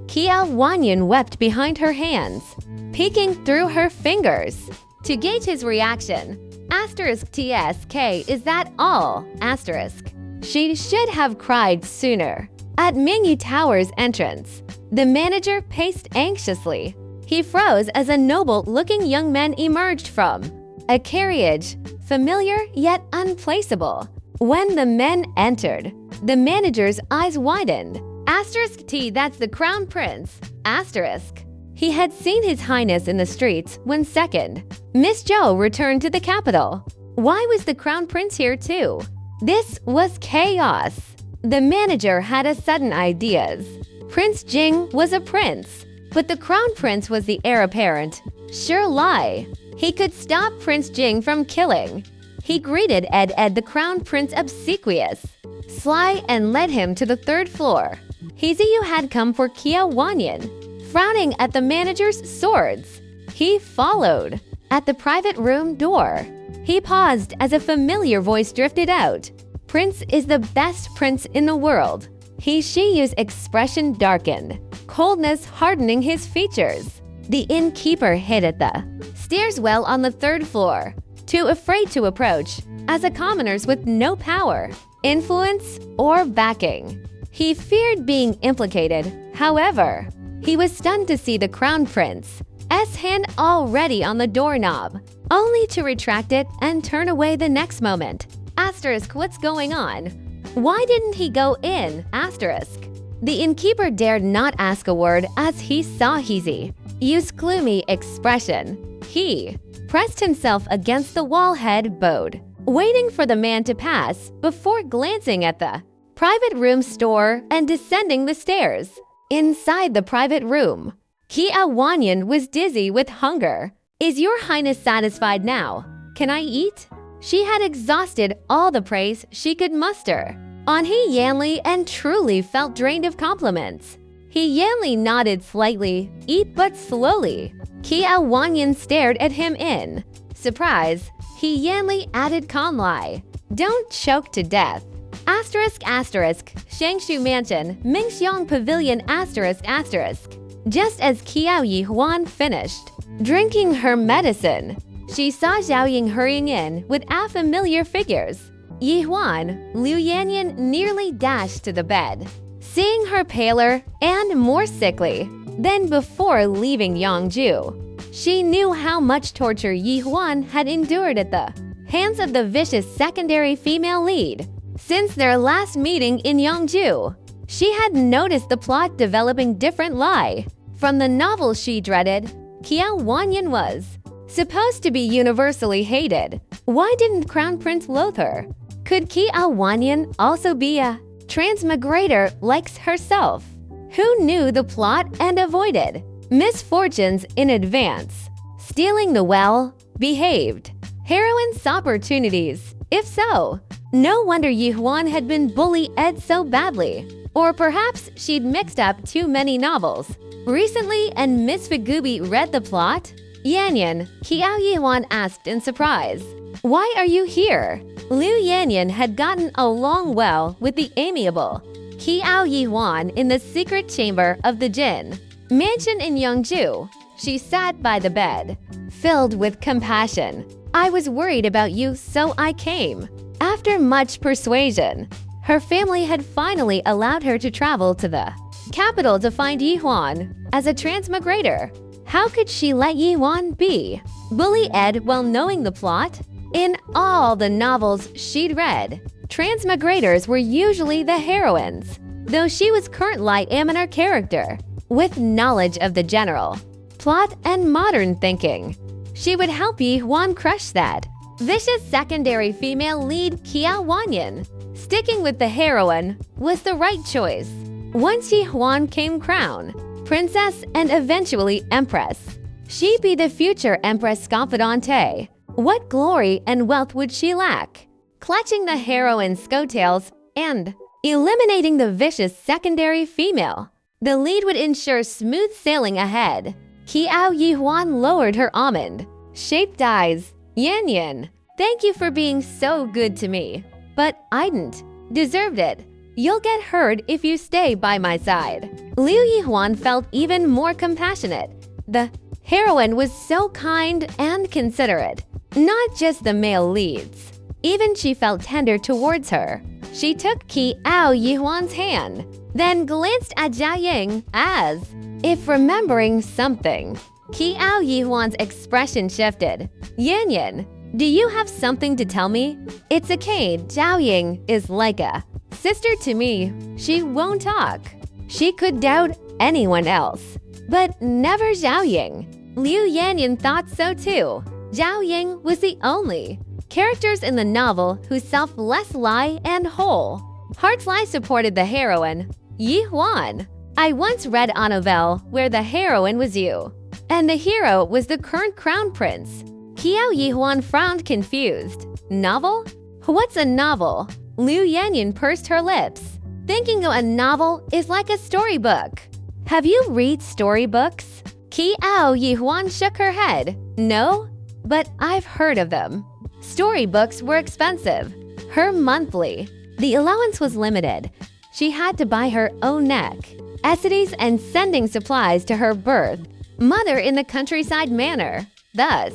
Kia Wanyan wept behind her hands, peeking through her fingers. To gauge his reaction, asterisk TSK, is that all? Asterisk. She should have cried sooner. At Mingyu Tower's entrance, the manager paced anxiously. He froze as a noble-looking young man emerged from a carriage, familiar yet unplaceable. When the men entered, the manager's eyes widened. Asterisk T, that's the crown prince. Asterisk. He had seen His Highness in the streets when second Miss Zhou returned to the capital. Why was the crown prince here too? This was chaos. The manager had a sudden ideas. Prince Jing was a prince, but the crown prince was the heir apparent. Sure lie. He could stop Prince Jing from killing. He greeted Ed the crown prince obsequious, sly, and led him to the 3rd floor. Hiziyu had come for Kia Wanyan, frowning at the manager's swords. He followed. At the private room door, he paused as a familiar voice drifted out. Prince is the best prince in the world. Hishiyu's expression darkened, coldness hardening his features. The innkeeper hid at the stairs well on the 3rd floor. too afraid to approach, as a commoners with no power, influence, or backing. He feared being implicated. However, he was stunned to see the crown prince's hand already on the doorknob, only to retract it and turn away the next moment. Asterisk, what's going on? Why didn't he go in? Asterisk. The innkeeper dared not ask a word as he saw Heezy's gloomy expression. He pressed himself against the wall, head bowed, waiting for the man to pass before glancing at the private room store and descending the stairs. Inside the private room, Kia Wanyan was dizzy with hunger. Is your highness satisfied now? Can I eat? She had exhausted all the praise she could muster on He Yanli and truly felt drained of compliments. He Yanli nodded slightly, eat but slowly. Kia Wanyan stared at him in surprise. He Yanli added calmly, don't choke to death. Asterisk asterisk, Shangshu Mansion, Mingxiang Pavilion asterisk asterisk. Just as Kiao Yihuan finished drinking her medicine, she saw Zhao Ying hurrying in with familiar figures. Yihuan, Liu Yanyan nearly dashed to the bed, seeing her paler and more sickly than before leaving Yangju. She knew how much torture Yihuan had endured at the hands of the vicious secondary female lead. Since their last meeting in Yangju, she had noticed the plot developing different lie. From the novel she dreaded, Kiao Wanyan was supposed to be universally hated. Why didn't Crown Prince loathe her? Could Kiao Wanyan also be a transmigrator like herself, who knew the plot and avoided misfortunes in advance? Stealing the well-behaved heroine's opportunities? If so, no wonder Yihuan had been bullied so badly. Or perhaps she'd mixed up too many novels recently and Miss Figubi read the plot? Yanyan, Kiao Yihuan asked in surprise. Why are you here? Liu Yanyan had gotten along well with the amiable Kiao Yihuan in the secret chamber of the Jin mansion in Yangju. She sat by the bed, filled with compassion. I was worried about you, so I came. After much persuasion, her family had finally allowed her to travel to the capital to find Yihuan as a transmigrator. How could she let Yihuan be bullied while knowing the plot? In all the novels she'd read, transmigrators were usually the heroines, though she was currently a minor character with knowledge of the general plot and modern thinking. She would help Yihuan crush that vicious secondary female lead, Kia Wanyan. Sticking with the heroine was the right choice. Once Yihuan came crown, princess, and eventually empress, she'd be the future empress confidante. What glory and wealth would she lack? Clutching the heroine's coattails and eliminating the vicious secondary female, the lead would ensure smooth sailing ahead. Kiao Yihuan lowered her almond-shaped eyes. Yanyan, thank you for being so good to me, but I didn't deserve it. You'll get hurt if you stay by my side. Liu Yihuan felt even more compassionate. The heroine was so kind and considerate, not just the male leads. Even she felt tender towards her. She took Kiao Yihuan's hand, then glanced at Zhao Ying as if remembering something. Kiao Yihuan's expression shifted. Yanyan, do you have something to tell me? It's okay, Zhao Ying is like a sister to me. She won't talk. She could doubt anyone else, but never Zhao Ying. Liu Yanyan thought so too. Zhao Ying was the only characters in the novel whose selfless lie and whole heart's lie supported the heroine, Yihuan. I once read a novel where the heroine was you, and the hero was the current crown prince. Kiao Yihuan frowned, confused. Novel? What's a novel? Liu Yanyan pursed her lips, thinking a novel is like a storybook. Have you read storybooks? Kiao Yihuan shook her head. No, but I've heard of them. Storybooks were expensive. Her monthly, the allowance was limited. She had to buy her own necessities and sending supplies to her birth mother in the countryside manor. Thus,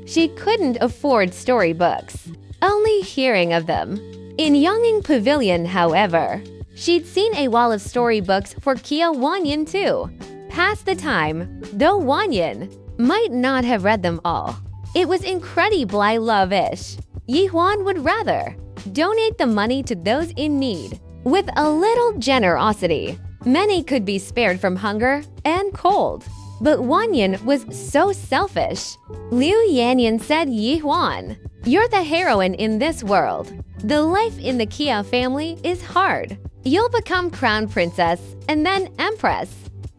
she couldn't afford storybooks, only hearing of them. In Yonging Pavilion, however, she'd seen a wall of storybooks for Kia Wanyan too. Past the time, though Wanyan might not have read them all. It was incredibly lavish. Yi Huan would rather donate the money to those in need. With a little generosity, many could be spared from hunger and cold. But Wanyan was so selfish. Liu Yanyan said, Yi Huan, you're the heroine in this world. The life in the Kia family is hard. You'll become crown princess and then empress.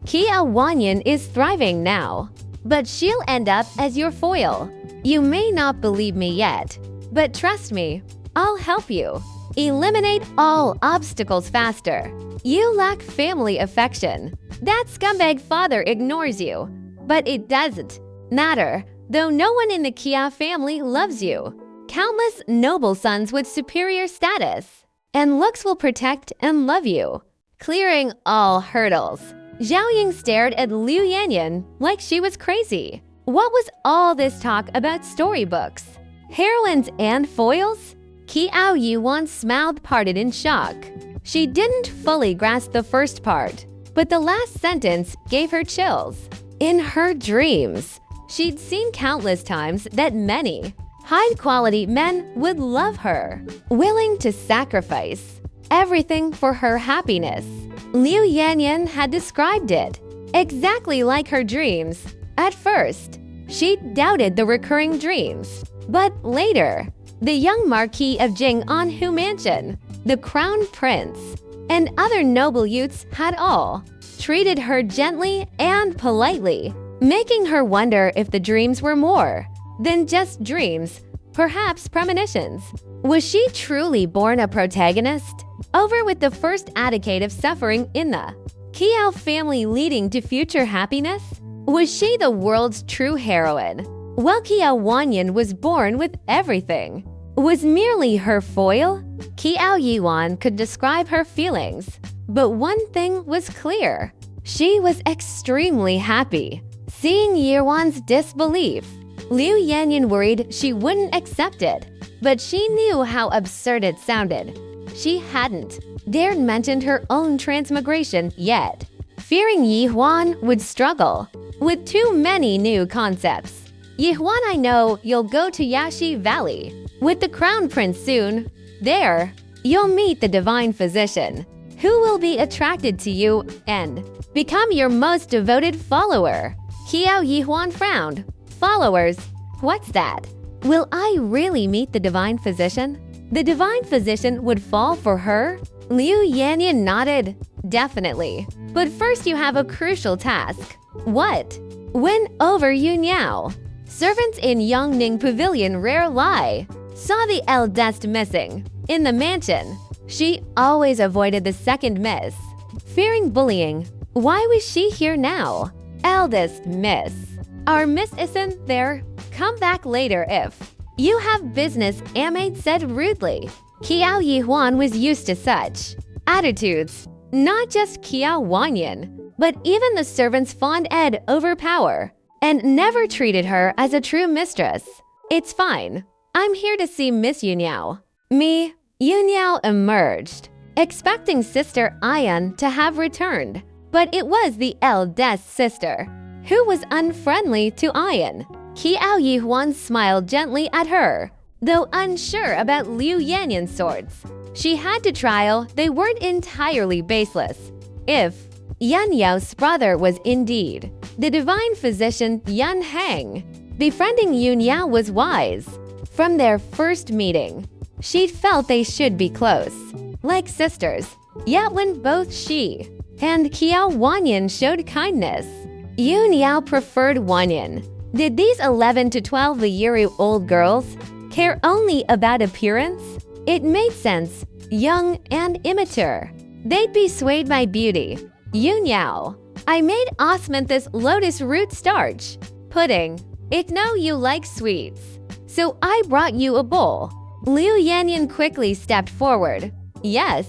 Kia Wanyan is thriving now, but she'll end up as your foil. You may not believe me yet, but trust me, I'll help you. Eliminate all obstacles faster. You lack family affection. That scumbag father ignores you. But it doesn't matter, though no one in the Kia family loves you. Countless noble sons with superior status and looks will protect and love you. Clearing all hurdles. Zhao Ying stared at Liu Yanyan like she was crazy. What was all this talk about storybooks? Heroines and foils? Kiao Yuan smiled parted in shock. She didn't fully grasp the first part, but the last sentence gave her chills. In her dreams, she'd seen countless times that many high-quality men would love her, willing to sacrifice everything for her happiness. Liu Yanyan had described it exactly like her dreams. At first, she doubted the recurring dreams, but later, the young Marquis of Jing'anhu Mansion, the Crown Prince, and other noble youths had all treated her gently and politely, making her wonder if the dreams were more than just dreams, perhaps premonitions. Was she truly born a protagonist? Over with the first decade of suffering in the Kiao family leading to future happiness? Was she the world's true heroine? While Kiao Wanyan was born with everything, was merely her foil? Kiao Yuan could describe her feelings, but one thing was clear. She was extremely happy. Seeing Yuan's disbelief, Liu Yanyan worried she wouldn't accept it, but she knew how absurd it sounded. She hadn't dared mention her own transmigration yet, fearing Yi Huan would struggle with too many new concepts. Yi Huan, I know you'll go to Yashi Valley with the Crown Prince soon. There, you'll meet the Divine Physician, who will be attracted to you and become your most devoted follower. Kiao Yi Huan frowned. Followers? What's that? Will I really meet the Divine Physician? The Divine Physician would fall for her? Liu Yanyan nodded. Definitely. But first you have a crucial task. What? Win over Yuniao. Servants in Yongning Pavilion rare lie. Saw the eldest missing. In the mansion, she always avoided the second miss. Fearing bullying, why was she here now? Eldest miss. Our miss isn't there. Come back later if you have business, Amaid said rudely. Kiao Yi Huan was used to such attitudes. Not just Kiao Wanyan, but even the servants fawned Ed over power and never treated her as a true mistress. It's fine. I'm here to see Miss Yuniao. Me, Yuniao emerged, expecting Sister Ayan to have returned. But it was the eldest sister, who was unfriendly to Ayan. Kiao Yi Huan smiled gently at her, though unsure about Liu Yanyan's swords. She had to trial they weren't entirely baseless. If Yan Yao's brother was indeed the Divine Physician Yan Heng, befriending Yun Yao was wise. From their first meeting, she'd felt they should be close, like sisters. Yet when both she and Kiao Wanyan showed kindness, Yun Yao preferred Wanyan. Did these 11 to 12-year-old girls care only about appearance? It made sense, young and immature. They'd be swayed by beauty. Yun Yao, I made osmanthus lotus root starch pudding. It know you like sweets, so I brought you a bowl. Liu Yanyan quickly stepped forward. Yes,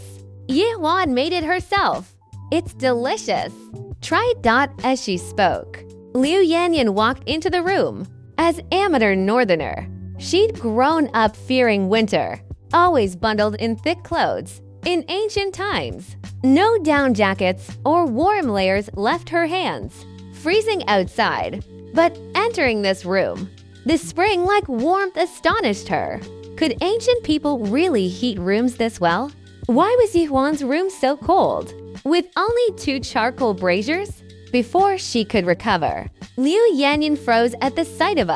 Yi Huan made it herself. It's delicious. Try dot as she spoke. Liu Yanyan walked into the room. As amateur northerner, she'd grown up fearing winter, always bundled in thick clothes. In ancient times, no down jackets or warm layers left her hands, freezing outside. But entering this room, the spring-like warmth astonished her. Could ancient people really heat rooms this well? Why was Yihuan's room so cold? With only 2 charcoal braziers? Before she could recover, Liu Yanyan froze at the sight of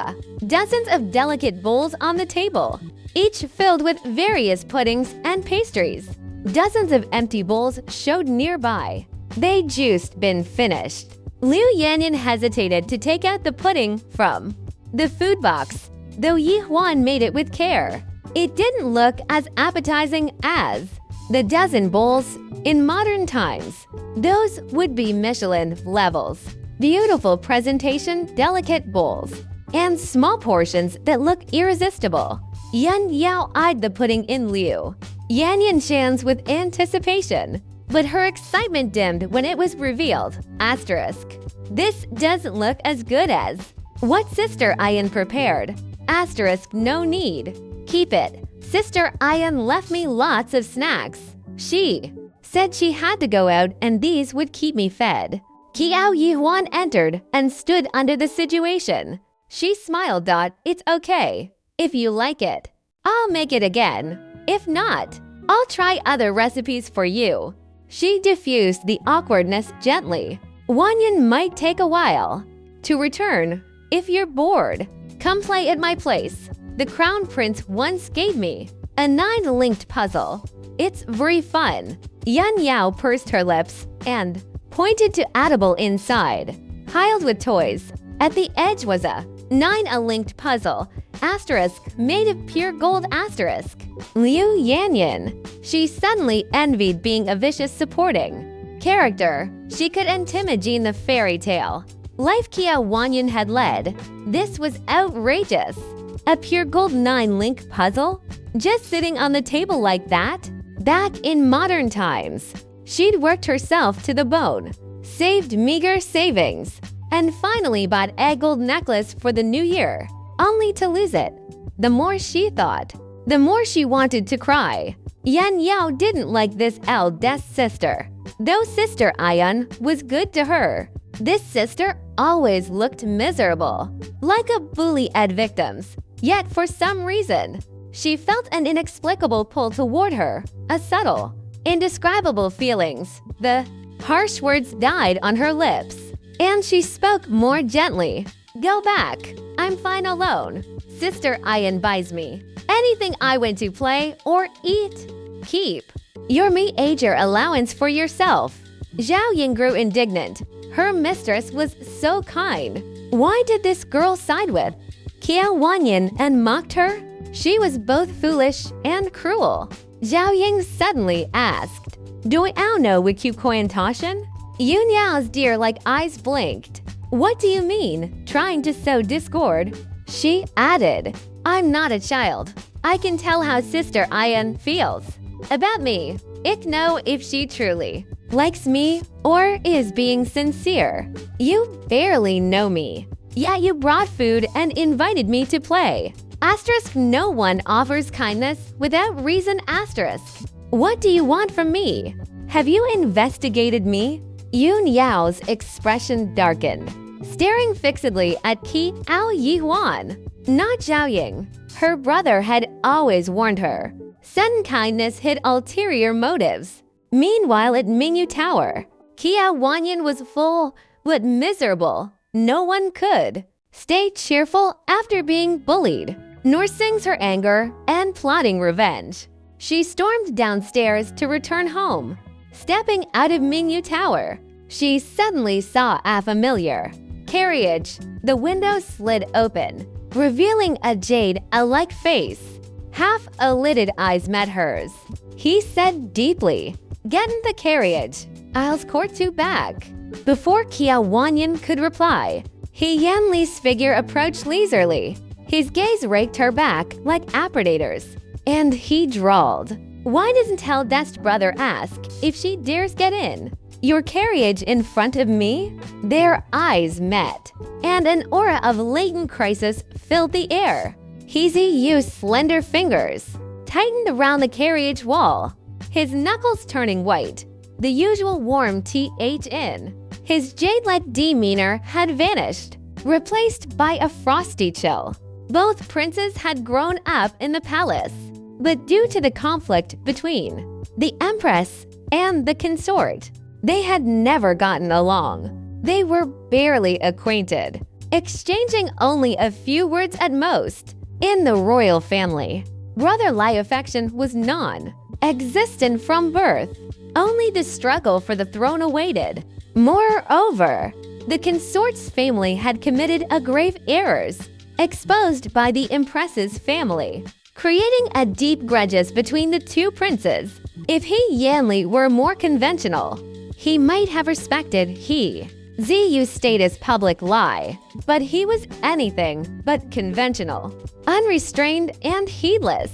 dozens of delicate bowls on the table, each filled with various puddings and pastries. Dozens of empty bowls showed nearby. They'd just been finished. Liu Yanyan hesitated to take out the pudding from the food box, though Yihuan made it with care. It didn't look as appetizing as the dozen bowls in modern times. Those would be Michelin levels. Beautiful presentation, delicate bowls, and small portions that look irresistible. Yan Yao eyed the pudding in Liu Yanyan Shan's with anticipation, but her excitement dimmed when it was revealed. Asterisk. This doesn't look as good as what Sister Ayan prepared. Asterisk, no need. Keep it. Sister Ayan left me lots of snacks. She said she had to go out and these would keep me fed. Kiao Yihuan entered and stood under the situation. She smiled. It's okay. If you like it, I'll make it again. If not, I'll try other recipes for you. She diffused the awkwardness gently. Wanyan might take a while to return. If you're bored, come play at my place. The Crown Prince once gave me a 9-linked puzzle. It's very fun. Yan Yao pursed her lips and pointed to edible inside, piled with toys. At the edge was a 9-linked puzzle, asterisk, made of pure gold, asterisk. Liu Yanyan. She suddenly envied being a vicious supporting character. She could intimidate the fairy tale life Kia Wanyan had led. This was outrageous. A pure gold 9-link puzzle? Just sitting on the table like that? Back in modern times, she'd worked herself to the bone, saved meager savings, and finally bought a gold necklace for the new year, only to lose it. The more she thought, the more she wanted to cry. Yan Yao didn't like this eldest sister. Though Sister Ayan was good to her, this sister always looked miserable, like a bully at victims. Yet for some reason, she felt an inexplicable pull toward her, a subtle, indescribable feelings. The harsh words died on her lips, and she spoke more gently. Go back. I'm fine alone. Sister Ayan buys me anything I want to play or eat. Keep your me-ager allowance for yourself. Zhao Ying grew indignant. Her mistress was so kind. Why did this girl side with Kia Wanyan and mocked her? She was both foolish and cruel. Zhao Ying suddenly asked, Do I know with you Koyan Toshin? Yun Yao's deer-like eyes blinked. What do you mean, trying to sow discord? She added, I'm not a child. I can tell how Sister Ayan feels about me. Ik know if she truly likes me or is being sincere. You barely know me. Yet you brought food and invited me to play. Asterisk, no one offers kindness without reason, asterisk. What do you want from me? Have you investigated me? Yun Yao's expression darkened, staring fixedly at Qi Ao Yihuan, not Zhao Ying. Her brother had always warned her. Sudden kindness hid ulterior motives. Meanwhile at Mingyu Tower, Kia Wanyan was full but miserable. No one could stay cheerful after being bullied, nor sings her anger and plotting revenge. She stormed downstairs to return home. Stepping out of Mingyu Tower, she suddenly saw a familiar carriage. The window slid open, revealing a jade-alike face. Half-lidded eyes met hers. He said deeply, Get in the carriage. I'll escort you back. Before Kia Wanyan could reply, He Yanli's figure approached leisurely. His gaze raked her back like apparatators, and he drawled, Why doesn't eldest brother ask if she dares get in? your carriage in front of me?" Their eyes met, and an aura of latent crisis filled the air. Heezy used slender fingers, tightened around the carriage wall, his knuckles turning white, the usual warm THN. His jade-like demeanor had vanished, replaced by a frosty chill. Both princes had grown up in the palace, but due to the conflict between the empress and the consort, they had never gotten along. They were barely acquainted, exchanging only a few words at most. In the royal family, brotherly affection was non-existent from birth. Only the struggle for the throne awaited. Moreover, the consort's family had committed a grave errors, exposed by the empress's family, creating a deep grudges between the two princes. If he Yanli were more conventional, he might have respected Ziyu's status public lie, but he was anything but conventional, unrestrained and heedless.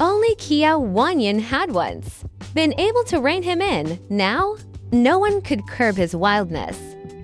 Only Qiao Wanyan had once been able to rein him in. Now, no one could curb his wildness.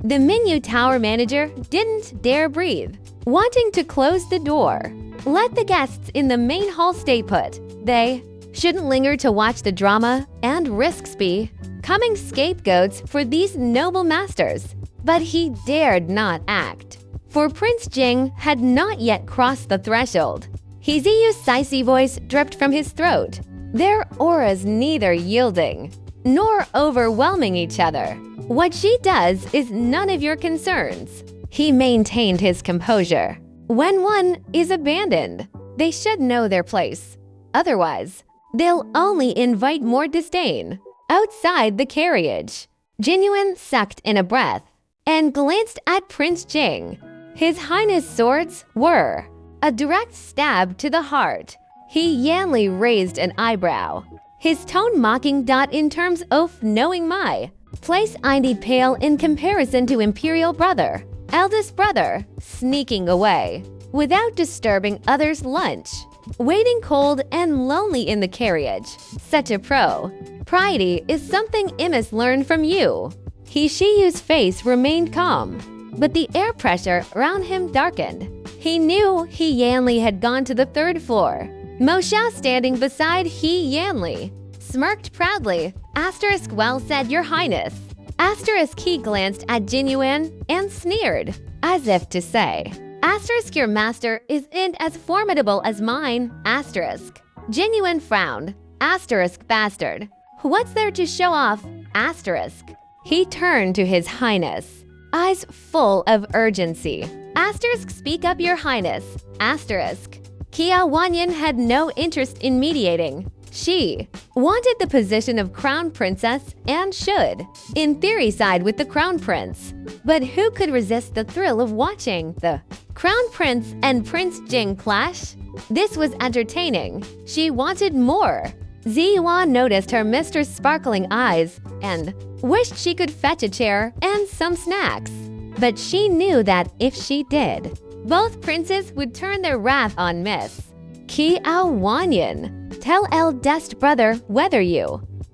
The Minyu Tower manager didn't dare breathe, wanting to close the door. Let the guests in the main hall stay put. They shouldn't linger to watch the drama and risks becoming scapegoats for these noble masters. But he dared not act, for Prince Jing had not yet crossed the threshold. Ziyu's icy voice dripped from his throat, their auras neither yielding nor overwhelming each other. "What she does is none of your concerns." He maintained his composure. When one is abandoned, they should know their place. Otherwise, they'll only invite more disdain. Outside the carriage, Jinyuan sucked in a breath and glanced at Prince Jing. His Highness' swords were a direct stab to the heart. He Yanli raised an eyebrow, his tone mocking. In terms of knowing my place, I need pale in comparison to imperial brother, eldest brother, sneaking away without disturbing others' lunch, waiting cold and lonely in the carriage. Such a propriety is something Imus learned from you. Shiyu's face remained calm, but the air pressure around him darkened. He knew Yanli had gone to the third floor. Mo Xiao, standing beside Yanli, smirked proudly. Asterisk, "Well said, Your Highness." Asterisk, he glanced at Jinyuan and sneered, as if to say, asterisk, "Your master isn't as formidable as mine." Asterisk. Jinyuan frowned. Asterisk, "Bastard. What's there to show off?" Asterisk. He turned to his highness, eyes full of urgency. Asterisk, "Speak up, Your Highness." Asterisk. Qiao Wanyan had no interest in mediating. She wanted the position of crown princess and should, in theory, side with the crown prince. But who could resist the thrill of watching the crown prince and Prince Jing clash? This was entertaining. She wanted more. Ziyuan noticed her mistress' sparkling eyes and wished she could fetch a chair and some snacks. But she knew that if she did, both princes would turn their wrath on Miss Qiao Wanyan. "Tell eldest brother whether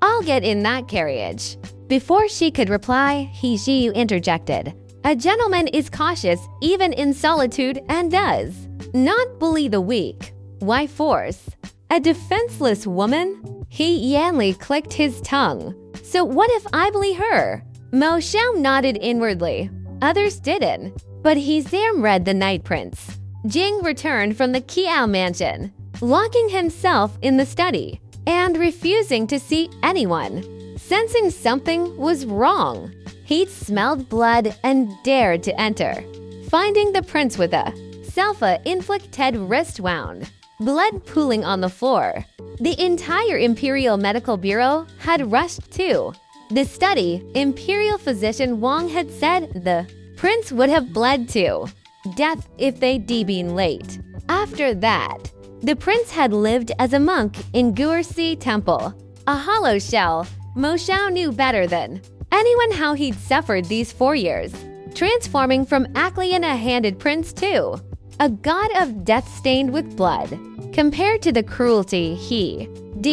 I'll get in that carriage." Before she could reply, Zhiyu interjected. "A gentleman is cautious even in solitude and does not bully the weak. Why force a defenseless woman?" Yanli clicked his tongue. "So what if I bully her?" Mo Xiao nodded inwardly. Others didn't, but Zam read the Night Prince. Jing returned from the Qiao mansion, locking himself in the study and refusing to see anyone. Sensing something was wrong, he smelled blood and dared to enter, finding the prince with a self-inflicted wrist wound, blood pooling on the floor. The entire Imperial Medical Bureau had rushed to the study. Imperial physician Wang had said the prince would have bled to death if they'd been late. After that, the prince had lived as a monk in Guerxi Temple, a hollow shell. Mo Xiao knew better than anyone how he'd suffered these 4 years, transforming from Acleana-handed prince to a god of death stained with blood. Compared to the cruelty he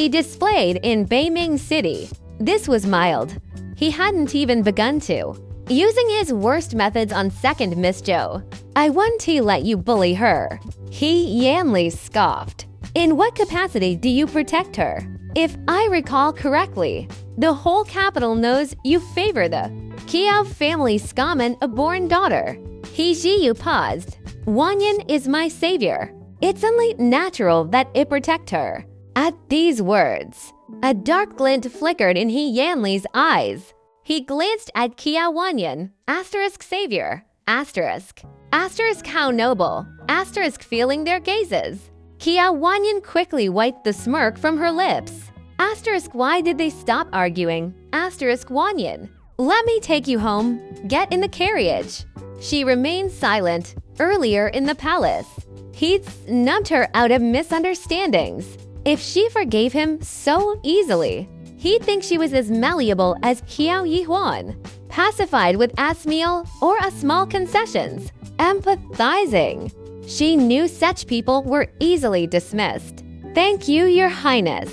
displayed in Beiming City, this was mild. He hadn't even begun to. Using his worst methods on second Miss Jo. "I won't let you bully her." He Yanli scoffed. "In what capacity do you protect her? If I recall correctly, the whole capital knows you favor the Kiao family Skamen a born daughter." He Jiyu paused. "Wanyan is my savior. It's only natural that it protect her." At these words, a dark glint flickered in He Yanli's eyes. He glanced at Kiao Wanyan, asterisk savior, asterisk how noble, asterisk feeling their gazes. Kiao Wanyan quickly wiped the smirk from her lips. Asterisk why did they stop arguing? Asterisk Wanyan. "Let me take you home. Get in the carriage." She remained silent earlier in the palace. He'd snubbed her out of misunderstandings. If she forgave him so easily, he'd think she was as malleable as Kiao Yihuan, pacified with Asmiel or a small concessions, empathizing. She knew such people were easily dismissed. "Thank you, Your Highness,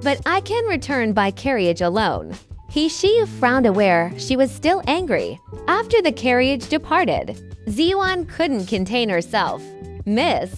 but I can return by carriage alone." She frowned, aware she was still angry. After the carriage departed, Ziyuan couldn't contain herself. "Miss,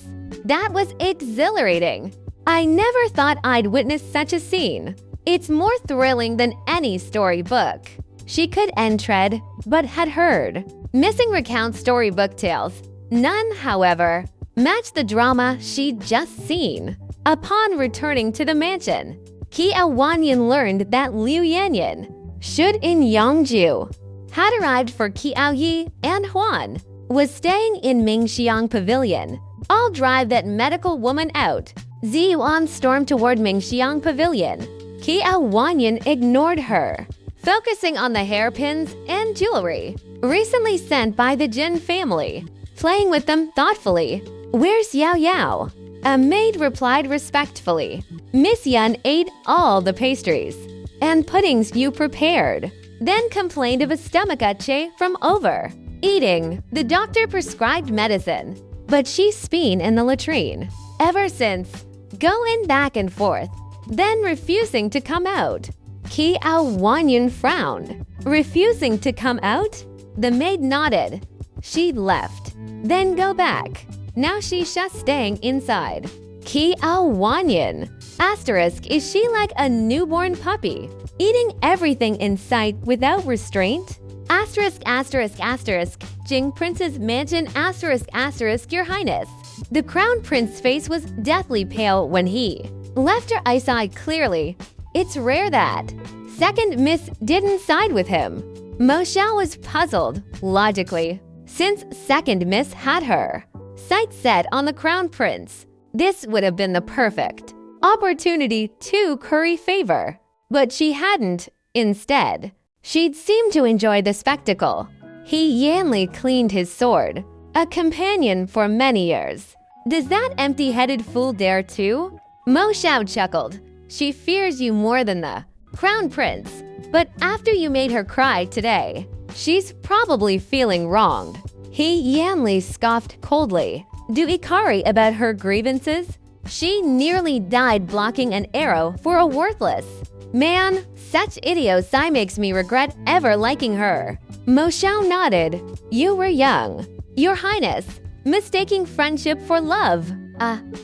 that was exhilarating. I never thought I'd witness such a scene. It's more thrilling than any storybook." She could entread, but had heard. Missing recount storybook tales. None, however, matched the drama she'd just seen. Upon returning to the mansion, Kiao Wanyan learned that Liu Yanyan, should in Yangju, had arrived for Kiao Yi and Huan, was staying in Mingxiang Pavilion. "I'll drive that medical woman out." Ziyuan stormed toward Mingxiang Pavilion. Kiao Wanyan ignored her, focusing on the hairpins and jewelry recently sent by the Jin family, playing with them thoughtfully. "Where's Yao Yao?" A maid replied respectfully. "Miss Yun ate all the pastries and puddings you prepared, then complained of a stomachache from overeating. The doctor prescribed medicine, but she's speen in the latrine ever since, going back and forth, then refusing to come out." Kiao Wanyan frowned. "Refusing to come out?" The maid nodded. She'd left, then go back. Now she's just staying inside. Kiao Wanyan. Asterisk, is she like a newborn puppy, eating everything in sight without restraint? Asterisk, asterisk, asterisk. Jing Prince's mansion, asterisk, asterisk, Your Highness. The Crown Prince's face was deathly pale when he left her eyesight clearly. It's rare that second Miss didn't side with him. Mo Xiao was puzzled, logically, since second Miss had her sights set on the Crown Prince. This would have been the perfect opportunity to curry favor, but she hadn't. Instead, she'd seemed to enjoy the spectacle. He Yanli cleaned his sword, a companion for many years. Does that empty-headed fool dare too? Mo Xiao chuckled. She fears you more than the Crown Prince, but after you made her cry today, she's probably feeling wronged. He Yanli scoffed coldly. Do Ikari about her grievances? She nearly died blocking an arrow for a worthless man. Such idiocy makes me regret ever liking her. Mo Xiao nodded. You were young, Your Highness, mistaking friendship for love.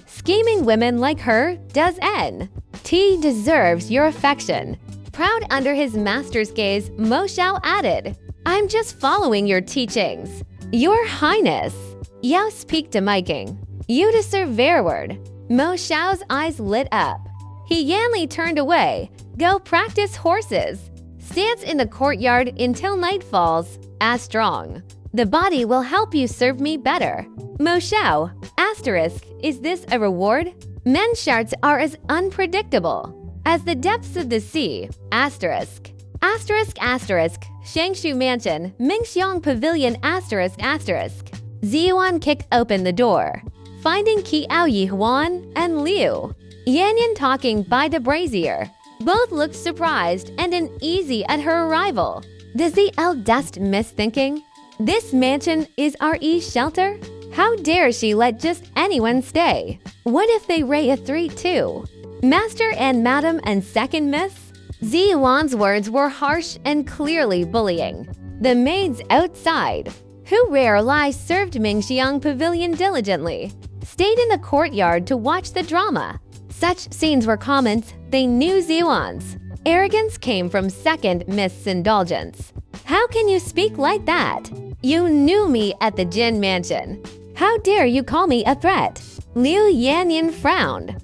Scheming women like her does end. T deserves your affection. Proud under his master's gaze, Mo Xiao added, I'm just following your teachings. Your Highness. Yao speak to miking. You deserve verward. Mo Xiao's eyes lit up. He Yanli turned away. Go practice horses. Stance in the courtyard until night falls. As strong. The body will help you serve me better. Mo Xiao. Asterisk. Is this a reward? Men's charts are as unpredictable as the depths of the sea. Asterisk. Asterisk, asterisk. Shangshu Mansion, Mingxiang Pavilion, asterisk, asterisk. Ziyuan kicked open the door, finding Kiao Yihuan and Liu Yanyan talking by the brazier. Both looked surprised and uneasy at her arrival. Does the eldest miss thinking, this mansion is R.E. shelter? How dare she let just anyone stay? What if they ray a 3-2? Master and Madam and second miss? Ziyuan's words were harsh and clearly bullying. The maids outside, who rarely served Mingxiang Pavilion diligently, stayed in the courtyard to watch the drama. Such scenes were comments they knew Ziyuan's arrogance came from second misindulgence. How can you speak like that? You knew me at the Jin Mansion. How dare you call me a threat? Liu Yanyan frowned.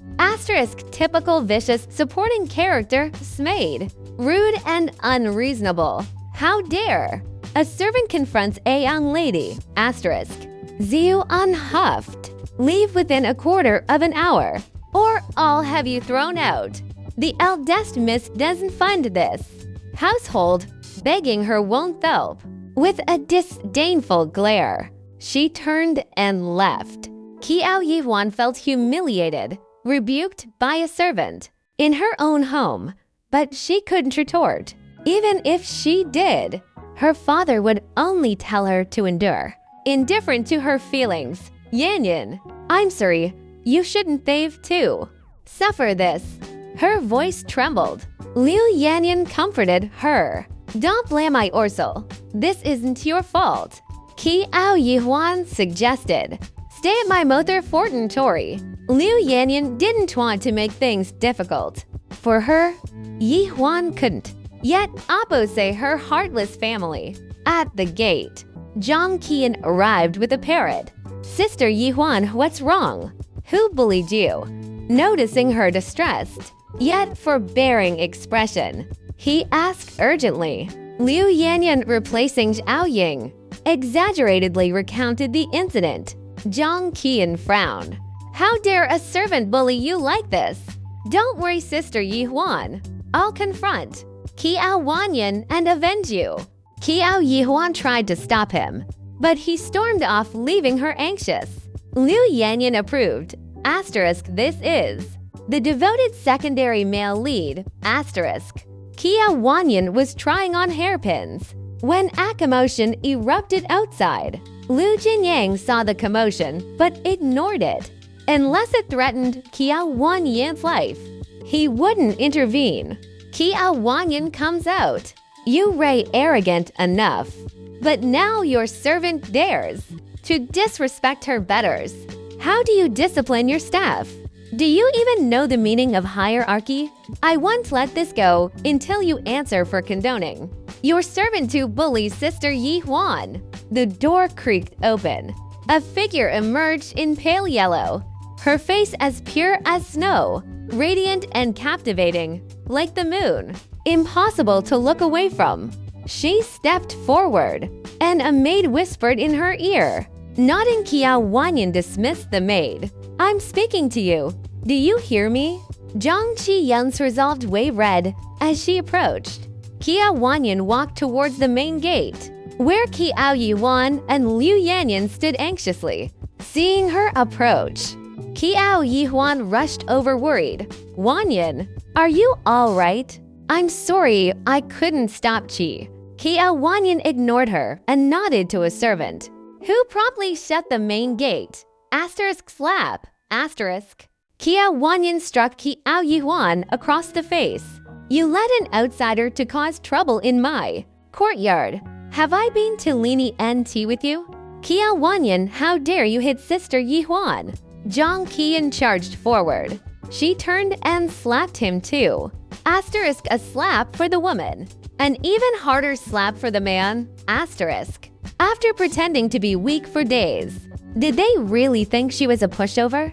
Typical vicious supporting character, Smade. Rude and unreasonable. How dare? A servant confronts a young lady, Ziyuan huffed. Leave within a quarter of an hour, or I'll have you thrown out. The eldest miss doesn't find this. Household, begging her won't help. With a disdainful glare, she turned and left. Qiao Yihuan felt humiliated, rebuked by a servant in her own home, but she couldn't retort. Even if she did, her father would only tell her to endure. Indifferent to her feelings, Yanyan, I'm sorry, you shouldn't they've too. Suffer this. Her voice trembled. Liu Yanyan comforted her. Don't blame my Ursel. This isn't your fault. Qiao Yihuan suggested. Stay at my mother Fortentory. Liu Yanyan didn't want to make things difficult. For her, Yihuan couldn't. Yet oppose her heartless family. At the gate, Zhang Qian arrived with a parrot. Sister Yihuan, what's wrong? Who bullied you? Noticing her distressed, yet forbearing expression, he asked urgently. Liu Yanyan, replacing Zhao Ying, exaggeratedly recounted the incident. Zhang Qian frowned. How dare a servant bully you like this? Don't worry, Sister Yihuan. I'll confront Qiao Wanyan and avenge you. Qiao Yihuan tried to stop him, but he stormed off, leaving her anxious. Liu Yanyan approved. This is the devoted secondary male lead. Qiao Wanyan was trying on hairpins when a commotion erupted outside. Liu Jinyang saw the commotion but ignored it. Unless it threatened Qiao Wanyan's life, he wouldn't intervene. Qiao Wanyan comes out. You Ray arrogant enough, but now your servant dares to disrespect her betters. How do you discipline your staff? Do you even know the meaning of hierarchy? I won't let this go until you answer for condoning your servant to bully Sister Yihuan. The door creaked open. A figure emerged in pale yellow, her face as pure as snow, radiant and captivating, like the moon, impossible to look away from. She stepped forward, and a maid whispered in her ear. Nodding, Qiao Wanyan dismissed the maid. I'm speaking to you. Do you hear me? Zhang Qiyan's resolved way red as she approached. Qiao Wanyan walked towards the main gate, where Qiao Yihuan and Liu Yanyan stood anxiously. Seeing her approach, Qiao Yihuan rushed over worried. Wanyan, are you all right? I'm sorry, I couldn't stop Qi. Qiao Wanyan ignored her and nodded to a servant, who promptly shut the main gate. Slap. Qiao Wanyan struck Qiao Yihuan across the face. You let an outsider to cause trouble in my courtyard. Have I been to Lini NT with you? Qiao Wanyan, how dare you hit Sister Yihuan? Zhang Qian charged forward. She turned and slapped him too. A slap for the woman. An even harder slap for the man. After pretending to be weak for days. Did they really think she was a pushover?